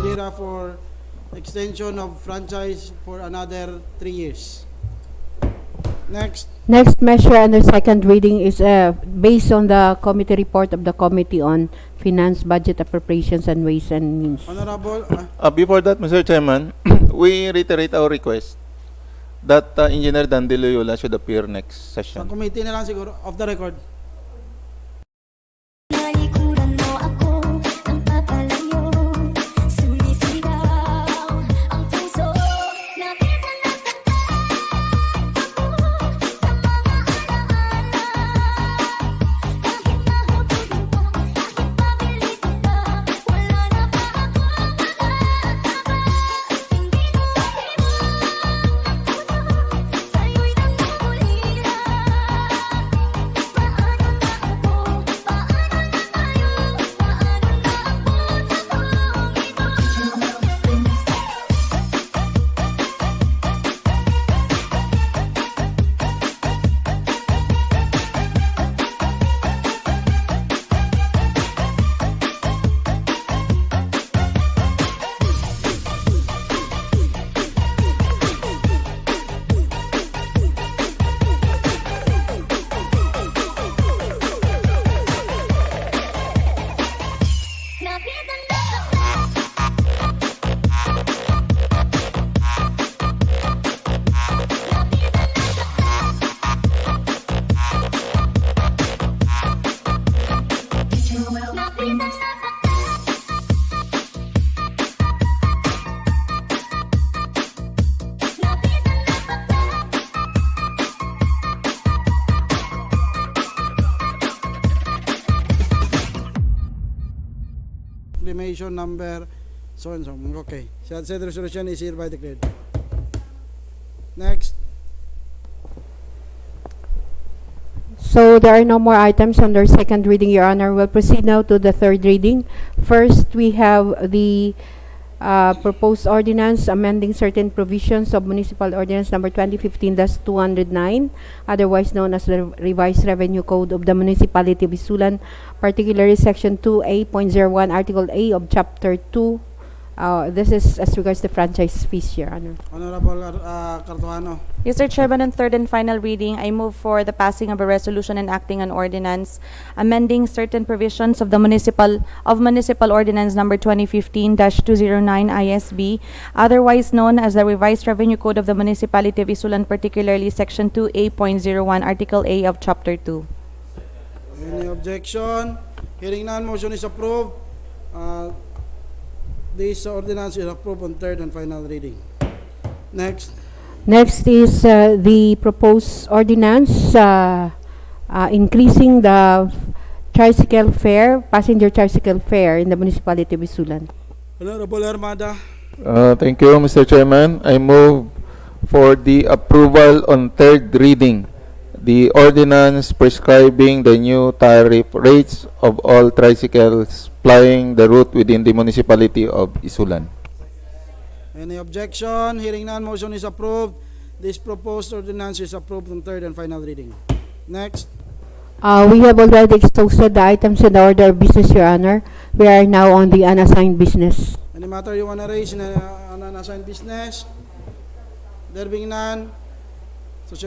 Madeira for extension of franchise for another 3 years. Next. Next measure under second reading is based on the committee report of the Committee on Finance, Budget, Appropriations, and Ways and Means. Honorable, Before that, Mr. Chairman, we reiterate our request that Engineer Dan De Loyola should appear next sa session. committee na lang siguro, off the record. Nalikuran mo ako ng papalayo, sumisigaw ang puso. Nakita na sa ako sa mga alaala. Kahit nahutulin ko, kahit pagalitan ka, wala na pa ako makakasama. Hindi ko iwan ang puso, sa'yo'y nangungulila. Paano na ako, paano na tayo, paano na ako sa tulong ito? Napitan na Proclamation number so and so. Okay. Said resolution is hereby declared. Next. So there are no more items under second reading, Your Honor. We'll proceed now to the third reading. First, we have the proposed ordinance amending certain provisions of Municipal Ordinance Number 2015-209, otherwise known as the Revised Revenue Code of the Municipality of Isulan, particularly Section 2A.01, Article A of Chapter 2. This is as regards the franchise fees, Your Honor. Honorable Cartuano. Yes, Sir Chairman, on third and final reading, I move for the passing of a resolution enacting an ordinance amending certain provisions of the Municipal Ordinance Number 2015-209 ISB, otherwise known as the Revised Revenue Code of the Municipality of Isulan, particularly Section 2A.01, Article A of Chapter 2. Any objection? Hearing none, motion is approved. This ordinance is approved on third and final reading. Next. Next is the proposed ordinance increasing the tricycle fare, passenger tricycle fare in the municipality of Isulan. Honorable Armada. Thank you, Mr. Chairman. I move for the approval on third reading the ordinance prescribing the new tariff rates of all tricycles plying the route within the municipality of Isulan. Any objection? Hearing none, motion is approved. This proposed ordinance is approved on third and final reading. Next. We have already exhausted the items in the order of business, Your Honor. We are now on the unassigned business. Any matter you want to raise in an unassigned business? There being none,